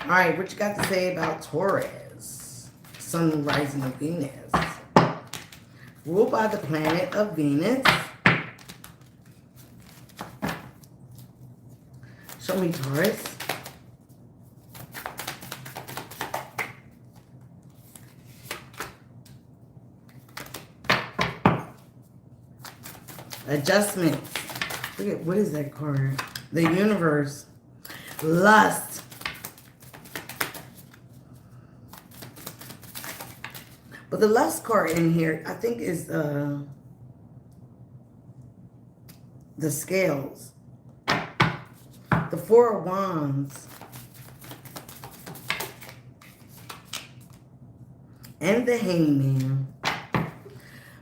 All right, what you got to say about Taurus? Sun, rising of Venus. Ruled by the planet of Venus. Show me Taurus. Adjustments. Look at, what is that card? The Universe. Lust. But the Lust card in here, I think, is the Scales. The Four of Wands. And the Hangman.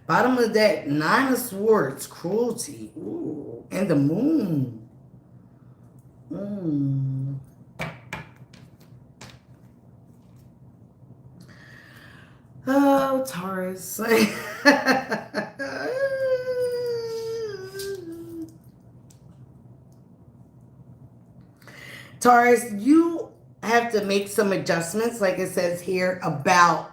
Bottom of the deck, Nine of Swords, cruelty. Ooh, and the Moon. Oh, Taurus. Taurus, you have to make some adjustments, like it says here, about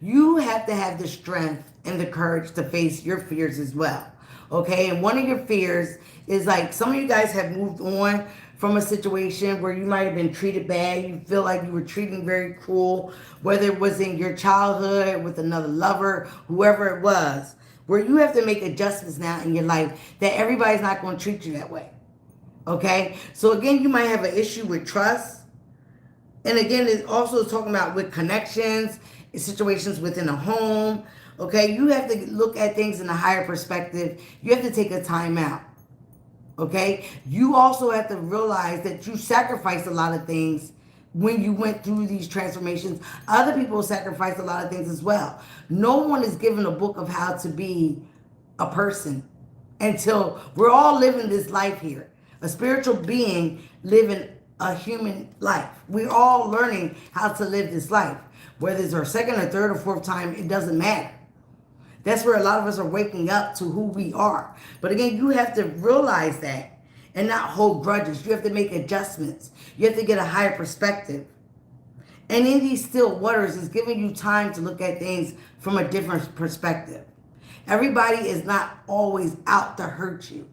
you have to have the strength and the courage to face your fears as well. Okay, and one of your fears is like some of you guys have moved on from a situation where you might have been treated bad. You feel like you were treated very cruel, whether it was in your childhood with another lover, whoever it was, where you have to make adjustments now in your life that everybody's not going to treat you that way. Okay, so again, you might have an issue with trust. And again, it's also talking about with connections, situations within a home. Okay, you have to look at things in a higher perspective. You have to take a time out. Okay, you also have to realize that you sacrificed a lot of things when you went through these transformations. Other people sacrificed a lot of things as well. No one is given a book of how to be a person until we're all living this life here. A spiritual being living a human life. We're all learning how to live this life. Whether it's our second or third or fourth time, it doesn't matter. That's where a lot of us are waking up to who we are. But again, you have to realize that and not hold grudges. You have to make adjustments. You have to get a higher perspective. And in these still waters, it's giving you time to look at things from a different perspective. Everybody is not always out to hurt you.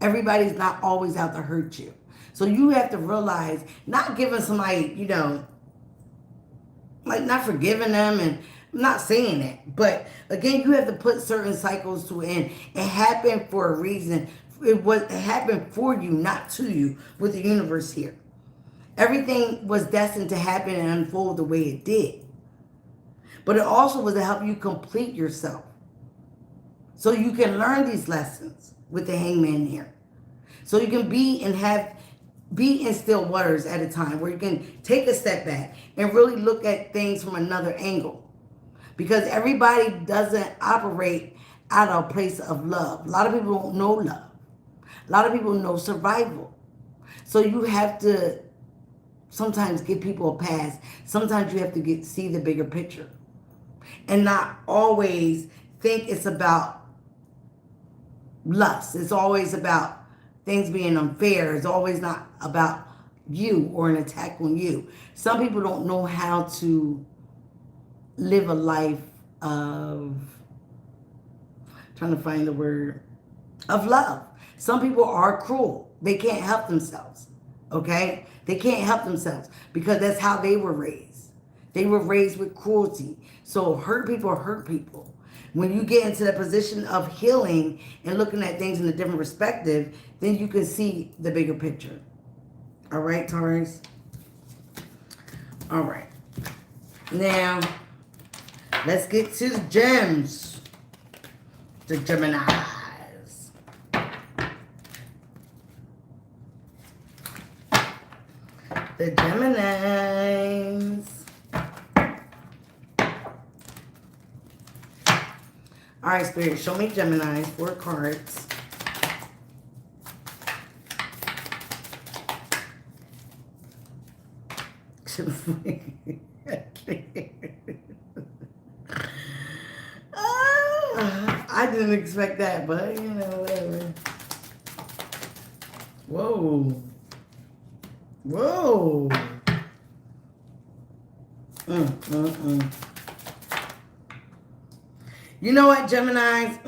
Everybody's not always out to hurt you. So you have to realize, not giving somebody, like not forgiving them, and I'm not saying that. But again, you have to put certain cycles to an end. It happened for a reason. It happened for you, not to you, with the universe here. Everything was destined to happen and unfold the way it did. But it also was to help you complete yourself. So you can learn these lessons with the Hangman here. So you can be in still waters at a time where you can take a step back and really look at things from another angle. Because everybody doesn't operate out of a place of love. A lot of people don't know love. A lot of people know survival. So you have to sometimes give people a pass. Sometimes you have to see the bigger picture. And not always think it's about lust. It's always about things being unfair. It's always not about you or an attack on you. Some people don't know how to live a life of, trying to find the word, of love. Some people are cruel. They can't help themselves. Okay? They can't help themselves because that's how they were raised. They were raised with cruelty. So hurt people hurt people. When you get into the position of healing and looking at things in a different perspective, then you can see the bigger picture. All right, Taurus? All right. Now, let's get to the gems. The Geminis. The Geminis. All right, Spirit, show me Geminis, 4 cards. I didn't expect that, but whatever. Whoa. Whoa. You know what, Geminis?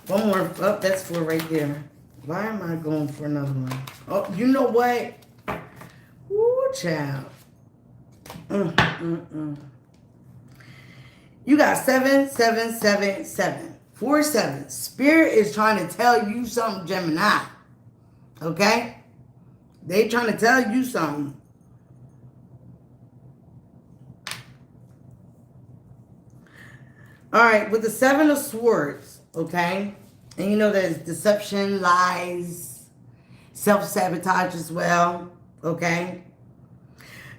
One more. Oh, that's 4 right there. Why am I going for another one? Oh, you know what? Woo, child. You got 7, 7, 7, 7. 4 7. Spirit is trying to tell you something, Gemini. Okay? They trying to tell you something. All right, with the 7 of Swords, okay? And you know there's deception, lies, self-sabotage as well, okay?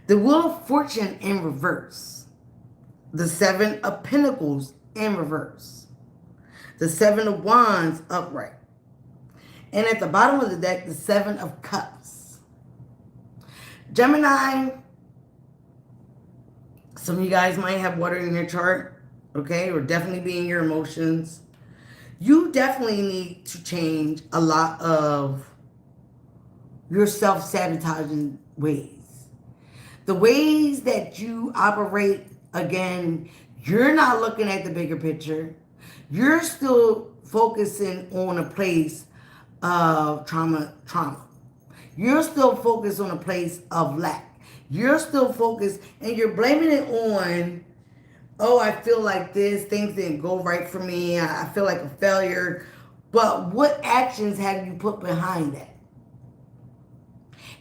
The Wheel of Fortune in reverse. The Seven of Pentacles in reverse. The Seven of Wands upright. And at the bottom of the deck, the Seven of Cups. Gemini, some of you guys might have water in your chart, okay, or definitely be in your emotions. You definitely need to change a lot of your self-sabotaging ways. The ways that you operate, again, you're not looking at the bigger picture. You're still focusing on a place of trauma. You're still focused on a place of lack. You're still focused, and you're blaming it on, oh, I feel like this, things didn't go right for me, I feel like a failure. But what actions have you put behind that?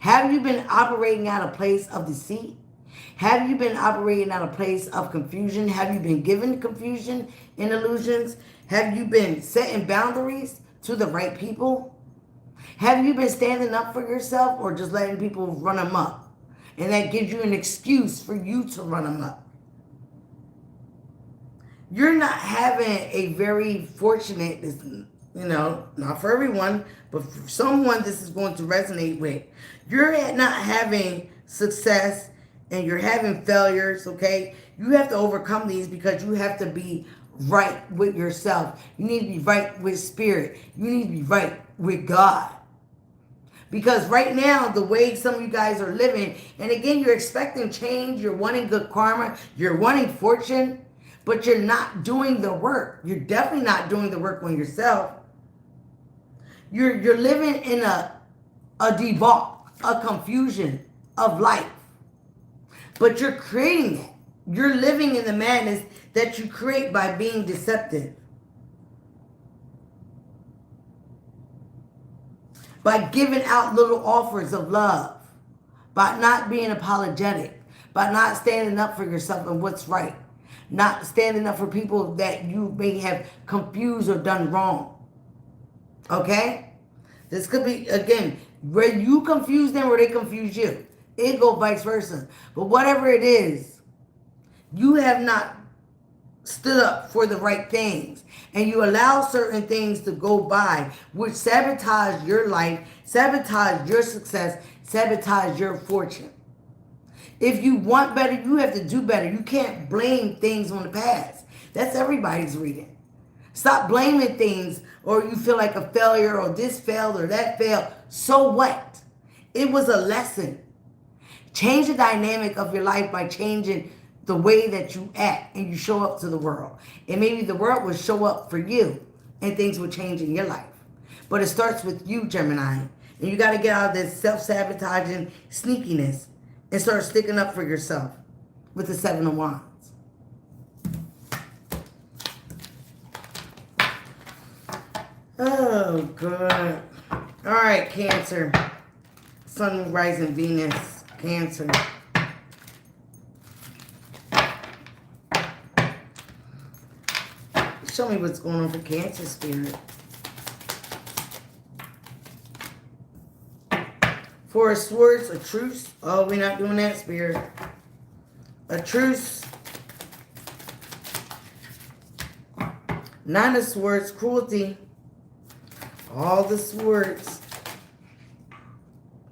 Have you been operating out of a place of deceit? Have you been operating out of a place of confusion? Have you been given confusion and illusions? Have you been setting boundaries to the right people? Have you been standing up for yourself, or just letting people run amok? And that gives you an excuse for you to run amok. You're not having a very fortunate, not for everyone, but for someone this is going to resonate with. You're not having success, and you're having failures, okay? You have to overcome these because you have to be right with yourself. You need to be right with spirit. You need to be right with God. Because right now, the way some of you guys are living, and again, you're expecting change, you're wanting good karma, you're wanting fortune, but you're not doing the work. You're definitely not doing the work on yourself. You're living in a debauch, a confusion of life. But you're creating it. You're living in the madness that you create by being deceptive. By giving out little offers of love. By not being apologetic. By not standing up for yourself and what's right. Not standing up for people that you may have confused or done wrong. Okay? This could be, again, where you confuse them or they confuse you. It go vice versa. But whatever it is, you have not stood up for the right things. And you allow certain things to go by, which sabotage your life, sabotage your success, sabotage your fortune. If you want better, you have to do better. You can't blame things on the past. That's everybody's reading. Stop blaming things, or you feel like a failure, or this failed or that failed. So what? It was a lesson. Change the dynamic of your life by changing the way that you act and you show up to the world. And maybe the world will show up for you and things will change in your life. But it starts with you, Gemini. And you got to get out of this self-sabotaging sneakiness and start sticking up for yourself with the Seven of Wands. Oh, good. All right, Cancer. Sun, Moon, Rising, Venus, Cancer. Show me what's going on for Cancer, Spirit. Four of Swords, a truce. Oh, we're not doing that, Spirit. A truce. Nine of Swords, cruelty. All the swords.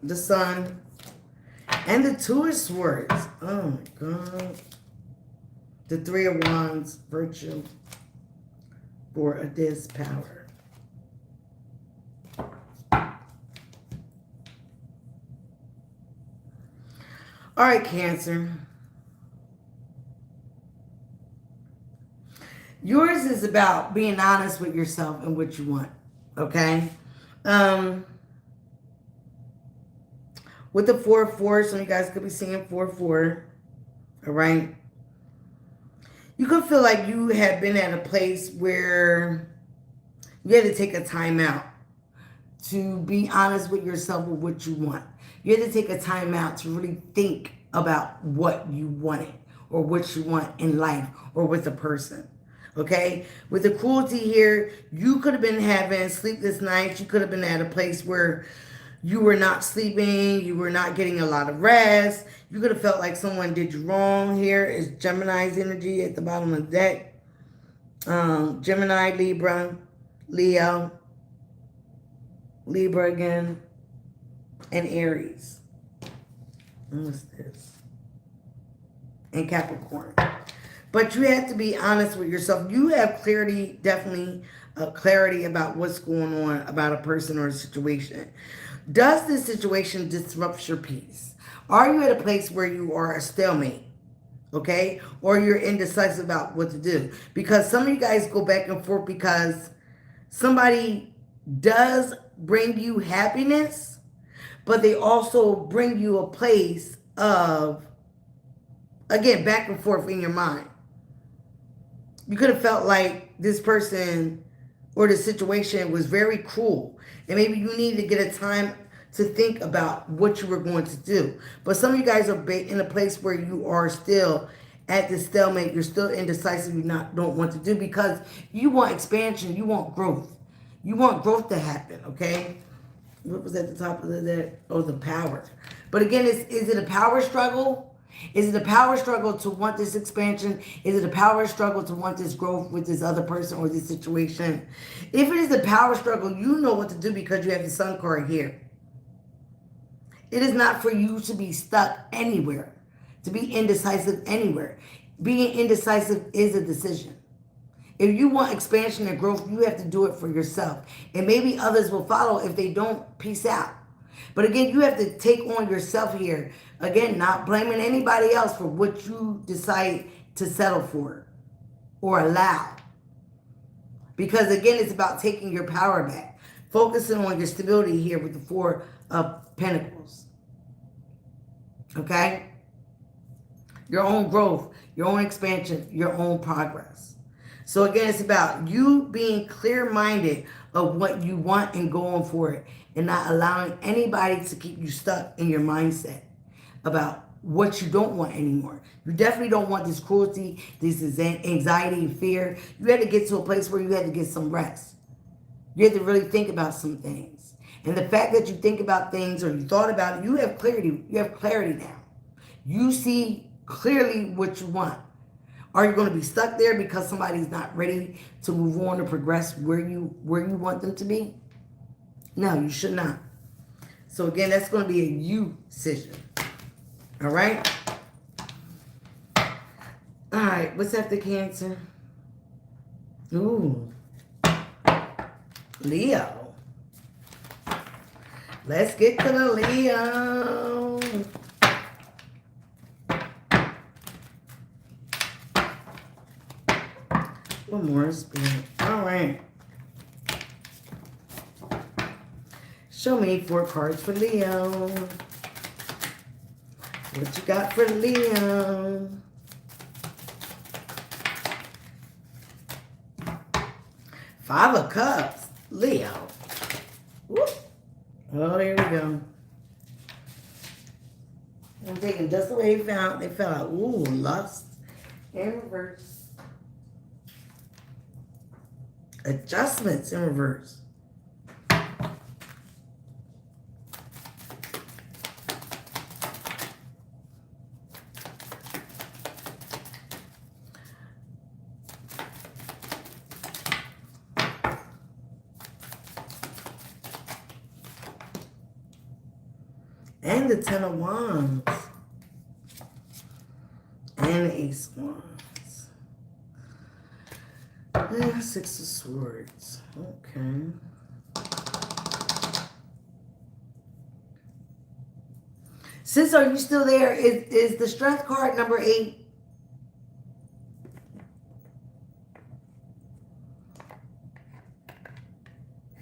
The Sun. And the Two of Swords. Oh, my God. The Three of Wands, virtue. For a dispower. All right, Cancer. Yours is about being honest with yourself and what you want. Okay? With the 4-4, some of you guys could be seeing 4-4. All right? You could feel like you have been at a place where you had to take a time out to be honest with yourself with what you want. You had to take a time out to really think about what you wanted or what you want in life or with a person. Okay? With the cruelty here, you could have been having sleepless nights. You could have been at a place where You were not sleeping. You were not getting a lot of rest. You could have felt like someone did you wrong. Here is Gemini's energy at the bottom of the deck. Gemini, Libra, Leo, Libra again, and Aries. And what's this? And Capricorn. But you have to be honest with yourself. You have clarity, definitely clarity about what's going on about a person or a situation. Does this situation disrupt your peace? Are you at a place where you are a stalemate? Okay? Or you're indecisive about what to do? Because some of you guys go back and forth because somebody does bring you happiness, but they also bring you a place of, again, back and forth in your mind. You could have felt like this person or the situation was very cruel. And maybe you needed to get a time to think about what you were going to do. But some of you guys are in a place where you are still at this stalemate. You're still indecisive. You don't want to do because you want expansion. You want growth. You want growth to happen, okay? What was at the top of that? Oh, the power. But again, is it a power struggle? Is it a power struggle to want this expansion? Is it a power struggle to want this growth with this other person or this situation? If it is a power struggle, you know what to do because you have the Sun card here. It is not for you to be stuck anywhere, to be indecisive anywhere. Being indecisive is a decision. If you want expansion and growth, you have to do it for yourself. And maybe others will follow. If they don't, peace out. But again, you have to take on yourself here. Again, not blaming anybody else for what you decide to settle for or allow. Because again, it's about taking your power back. Focusing on your stability here with the Four of Pentacles. Okay? Your own growth, your own expansion, your own progress. So again, it's about you being clear-minded of what you want and going for it and not allowing anybody to keep you stuck in your mindset about what you don't want anymore. You definitely don't want this cruelty, this anxiety and fear. You had to get to a place where you had to get some rest. You had to really think about some things. And the fact that you think about things or you thought about it, you have clarity. You have clarity now. You see clearly what you want. Are you going to be stuck there because somebody's not ready to move on or progress where you want them to be? No, you should not. So again, that's going to be a you decision. All right? All right, what's after Cancer? Ooh. Leo. Let's get to the Leo. One more spirit. All right. Show me 4 cards for Leo. What you got for Leo? Five of Cups. Leo. Whoop. Oh, here we go. I'm taking just the way they fell out. Ooh, lust. In reverse. Adjustments in reverse. And the Ten of Wands. And the Ace of Wands. And 6 of Swords. Okay. Sis, are you still there? Is the Strength card number 8?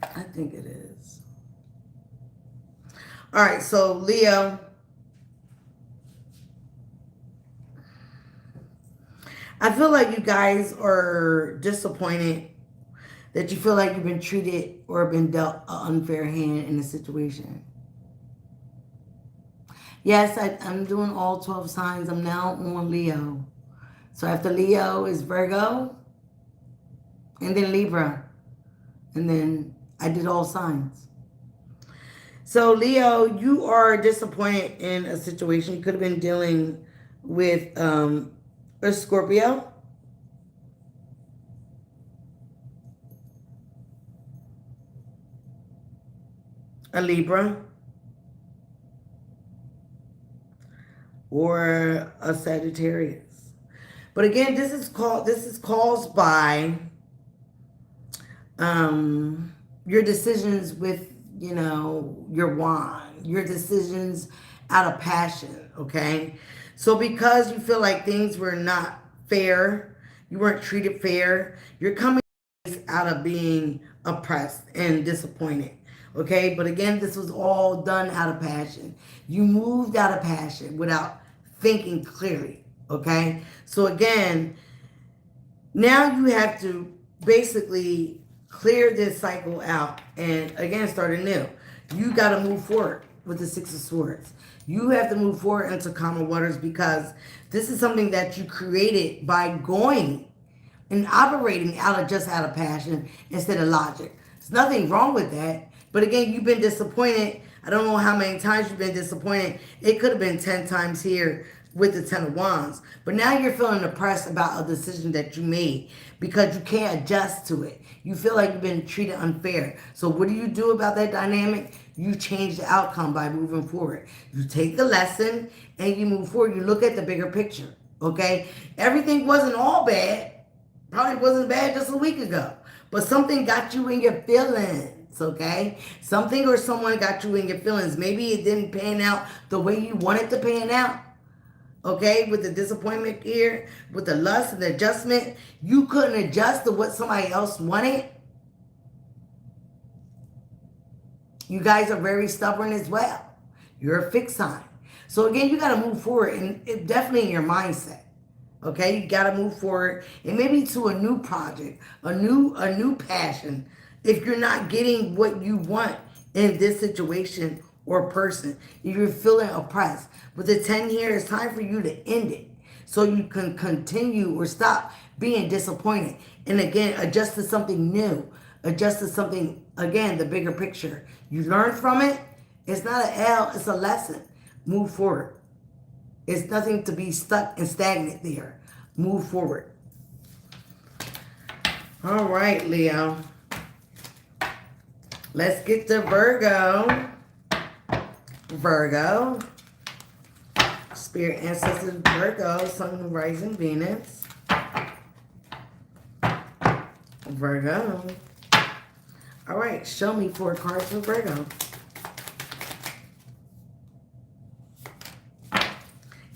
I think it is. All right, so Leo. I feel like you guys are disappointed that you feel like you've been treated or been dealt an unfair hand in a situation. Yes, I'm doing all 12 signs. I'm now on Leo. So after Leo is Virgo, and then Libra, and then I did all signs. So, Leo, you are disappointed in a situation. You could have been dealing with a Scorpio, a Libra, or a Sagittarius. But again, this is caused by your decisions with, your wand, your decisions out of passion, okay? So because you feel like things were not fair, you weren't treated fair, you're coming out of being oppressed and disappointed. Okay, but again, this was all done out of passion. You moved out of passion without thinking clearly. Okay, so again, now you have to basically clear this cycle out and again start anew. You got to move forward with the Six of Swords. You have to move forward into calmer waters because this is something that you created by going and operating out of passion instead of logic. There's nothing wrong with that. But again, you've been disappointed. I don't know how many times you've been disappointed. It could have been 10 times here with the Ten of Wands. But now you're feeling depressed about a decision that you made because you can't adjust to it. You feel like you've been treated unfair. So what do you do about that dynamic? You change the outcome by moving forward. You take the lesson and you move forward. You look at the bigger picture. Okay? Everything wasn't all bad. Probably wasn't bad just a week ago. But something got you in your feelings, okay? Something or someone got you in your feelings. Maybe it didn't pan out the way you wanted to pan out, okay? With the disappointment here, with the lust and the adjustment, you couldn't adjust to what somebody else wanted. You guys are very stubborn as well. You're a fixed sign. So again, you got to move forward and definitely in your mindset. Okay, you gotta move forward and maybe to a new project, a new passion. If you're not getting what you want in this situation or person, if you're feeling oppressed, with the 10 here, it's time for you to end it so you can continue or stop being disappointed. And again, adjust to something new, adjust to something, again, the bigger picture. You learn from it. It's not an L, it's a lesson. Move forward. It's nothing to be stuck and stagnant there. Move forward. All right, Leo. Let's get to Virgo. Virgo. Spirit ancestors Virgo. Sun, rising, Venus. Virgo. All right, show me 4 cards for Virgo.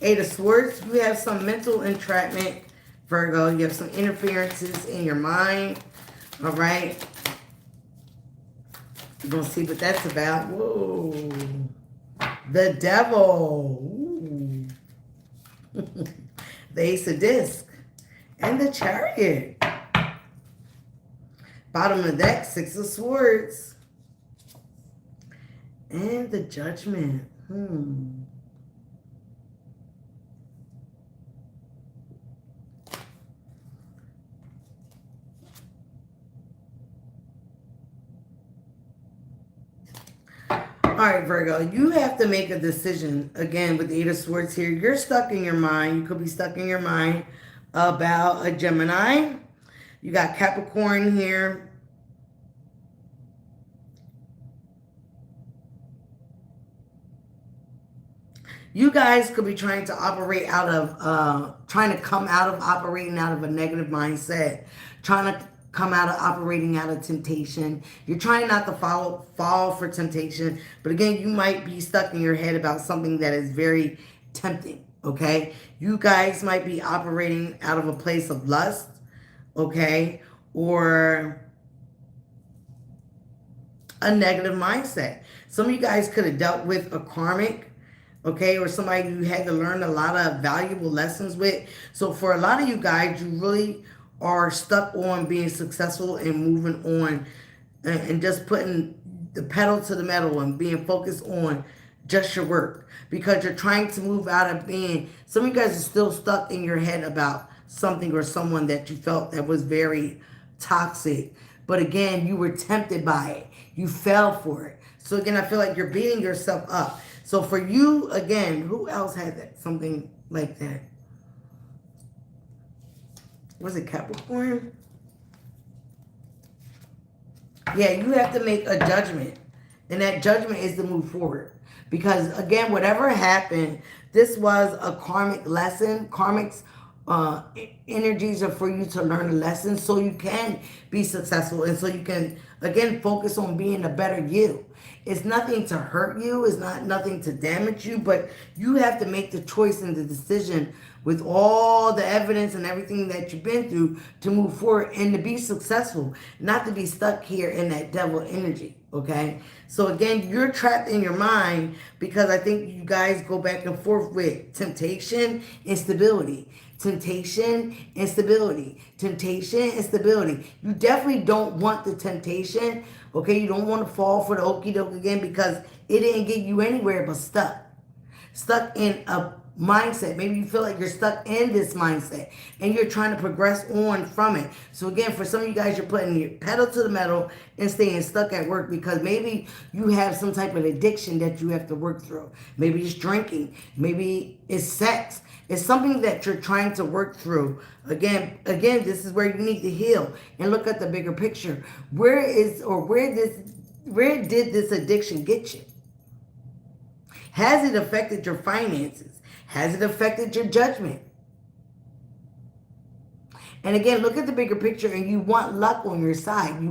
Eight of Swords, you have some mental entrapment, Virgo. You have some interferences in your mind. All right. We're going to see what that's about. Whoa. The Devil. Ooh. The Ace of Discs. And the Chariot. Bottom of the deck, 6 of Swords. And the Judgment. All right, Virgo, you have to make a decision. Again, with the 8 of Swords here, you're stuck in your mind. You could be stuck in your mind about a Gemini. You got Capricorn here. You guys could be trying to operate out of, trying to come out of operating out of a negative mindset, trying to come out of operating out of temptation. You're trying not to fall for temptation. But again, you might be stuck in your head about something that is very tempting, okay? You guys might be operating out of a place of lust, okay? Or a negative mindset. Some of you guys could have dealt with a karmic, okay? Or somebody you had to learn a lot of valuable lessons with. So for a lot of you guys, you really are stuck on being successful and moving on and just putting the pedal to the metal and being focused on just your work because you're trying to move out of being, some of you guys are still stuck in your head about something or someone that you felt that was very toxic. But again, you were tempted by it. You fell for it. So again, I feel like you're beating yourself up. So for you, again, who else had that? Something like that. Was it Capricorn? Yeah, you have to make a judgment. And that judgment is to move forward. Because again, whatever happened, this was a karmic lesson. Karmic's energies are for you to learn a lesson so you can be successful and so you can, again, focus on being a better you. It's nothing to hurt you. It's not nothing to damage you, but you have to make the choice and the decision with all the evidence and everything that you've been through to move forward and to be successful, not to be stuck here in that devil energy. Okay, so again, you're trapped in your mind because I think you guys go back and forth with temptation, instability, temptation, instability, temptation, instability. You definitely don't want the temptation. Okay, you don't want to fall for the okie doke again because it didn't get you anywhere but stuck in a mindset. Maybe you feel like you're stuck in this mindset and you're trying to progress on from it. So again, for some of you guys, you're putting your pedal to the metal and staying stuck at work because maybe you have some type of addiction that you have to work through. Maybe it's drinking. Maybe it's sex. It's something that you're trying to work through. Again, this is where you need to heal and look at the bigger picture. Where did this addiction get you? Has it affected your finances? Has it affected your judgment? And again, look at the bigger picture and you want luck on your side. You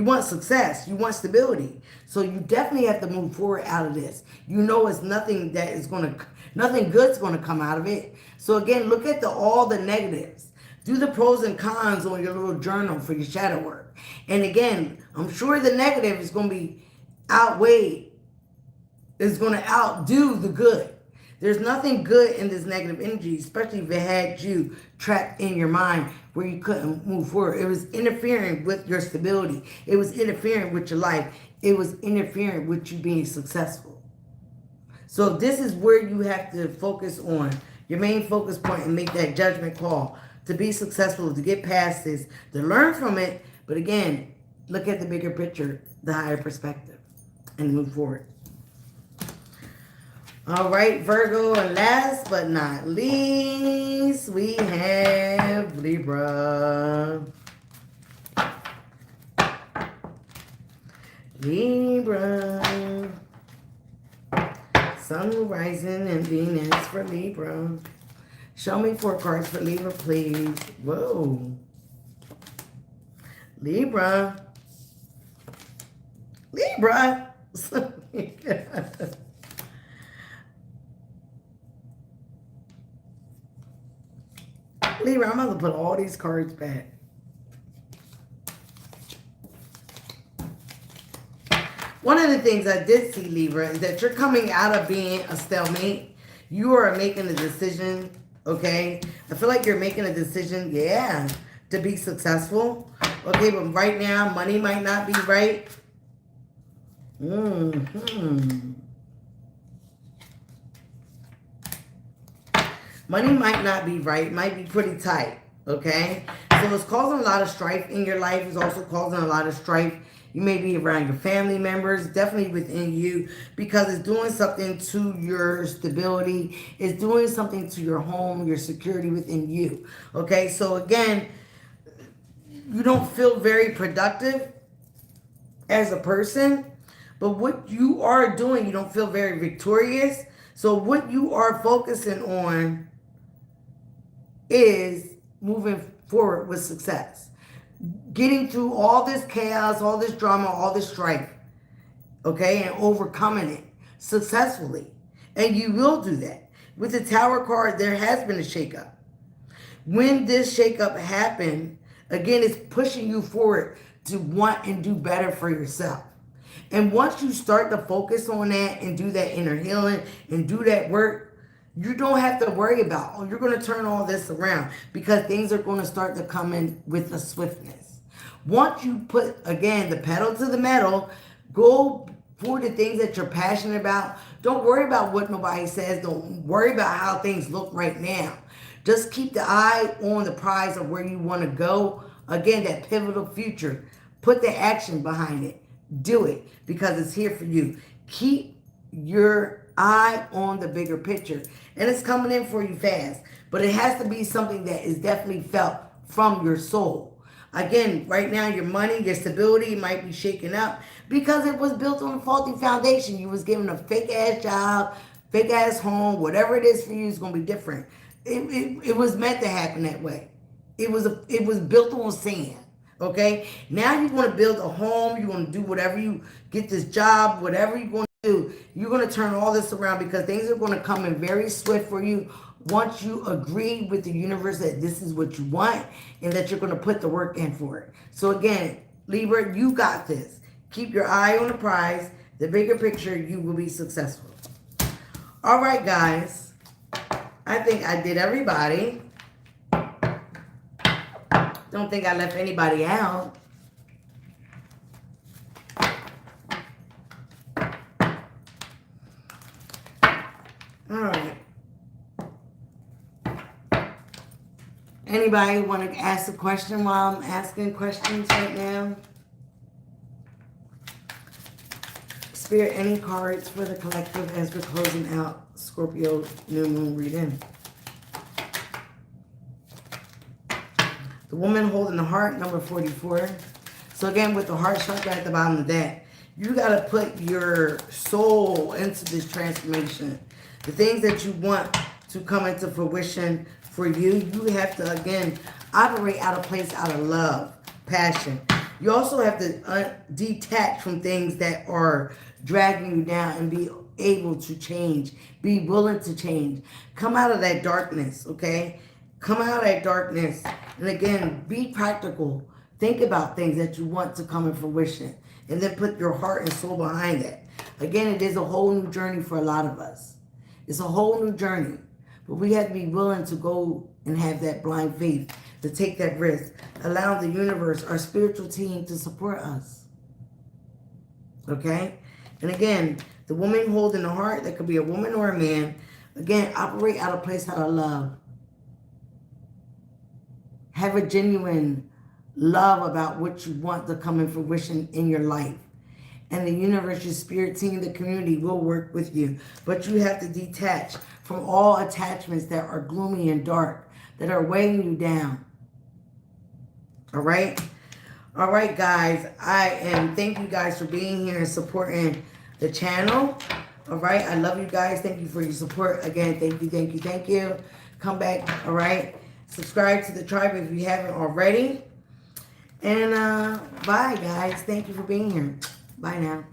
want success. You want stability. So you definitely have to move forward out of this. You know it's nothing good's going to come out of it. So again, look at all the negatives. Do the pros and cons on your little journal for your shadow work. And again, I'm sure the negative is going to be is going to outdo the good. There's nothing good in this negative energy, especially if it had you trapped in your mind where you couldn't move forward. It was interfering with your stability. It was interfering with your life. It was interfering with you being successful. So this is where you have to focus on your main focus point and make that judgment call to be successful, to get past this, to learn from it. But again, look at the bigger picture, the higher perspective, and move forward. All right, Virgo, and last but not least, we have Libra. Libra. Sun, rising, and Venus for Libra. Show me 4 cards for Libra, please. Whoa. Libra. Libra. Libra, I'm about to put all these cards back. One of the things I did see, Libra, is that you're coming out of being a stalemate. You are making a decision, okay? I feel like you're making a decision, yeah, to be successful. Okay, but right now, money might not be right. Money might not be right. It might be pretty tight, okay? So it's causing a lot of strife in your life. It's also causing a lot of strife. You may be around your family members, definitely within you, because it's doing something to your stability. It's doing something to your home, your security within you, okay? So again, you don't feel very productive as a person, but what you are doing, you don't feel very victorious. So what you are focusing on is moving forward with success. Getting through all this chaos, all this drama, all this strife, okay, and overcoming it successfully. And you will do that. With the Tower card, there has been a shakeup. When this shakeup happened, again, it's pushing you forward to want and do better for yourself. And once you start to focus on that and do that inner healing and do that work, you don't have to worry about, oh, you're going to turn all this around, because things are going to start to come in with a swiftness. Once you put, again, the pedal to the metal, go for the things that you're passionate about. Don't worry about what nobody says. Don't worry about how things look right now. Just keep the eye on the prize of where you want to go. Again, that pivotal future. Put the action behind it. do it because it's here for you. Keep your eye on the bigger picture, and it's coming in for you fast, but it has to be something that is definitely felt from your soul. Again, right now, your money, your stability might be shaken up because it was built on a faulty foundation. You was given a fake ass job, fake ass home. Whatever it is for you is going to be different. It was meant to happen that way. It was built on sand. Okay, now you want to build a home. You want to do whatever, you get this job, whatever you're going to do. You're going to turn all this around because things are going to come in very swift for you once you agree with the universe that this is what you want and that you're going to put the work in for it. So again, Libra, you got this. Keep your eye on the prize, the bigger picture. You will be successful. All right, guys. I think I did everybody. Don't think I left anybody out. All right. Anybody want to ask a question while I'm asking questions right now? Spirit, any cards for the collective as we're closing out Scorpio new moon reading? The woman holding the heart, number 44. So again, with the heart chakra at the bottom of that, you got to put your soul into this transformation. The things that you want to come into fruition for you, you have to, again, operate out of place, out of love, passion. You also have to detach from things that are dragging you down and be able to change. Be willing to change. Come out of that darkness, okay? Come out of that darkness. And again, be practical. Think about things that you want to come in fruition. And then put your heart and soul behind that. Again, it is a whole new journey for a lot of us. It's a whole new journey. But we have to be willing to go and have that blind faith, to take that risk. Allow the universe, our spiritual team, to support us. Okay? And again, the woman holding the heart, that could be a woman or a man. Again, operate out of place, out of love. Have a genuine love about what you want to come in fruition in your life. And the universe, your spirit team, the community will work with you. But you have to detach from all attachments that are gloomy and dark, that are weighing you down. All right? All right, guys. Thank you guys for being here and supporting the channel. All right? I love you guys. Thank you for your support. Again, thank you, thank you, thank you. Come back, all right? Subscribe to the tribe if you haven't already. And bye, guys. Thank you for being here. Bye now.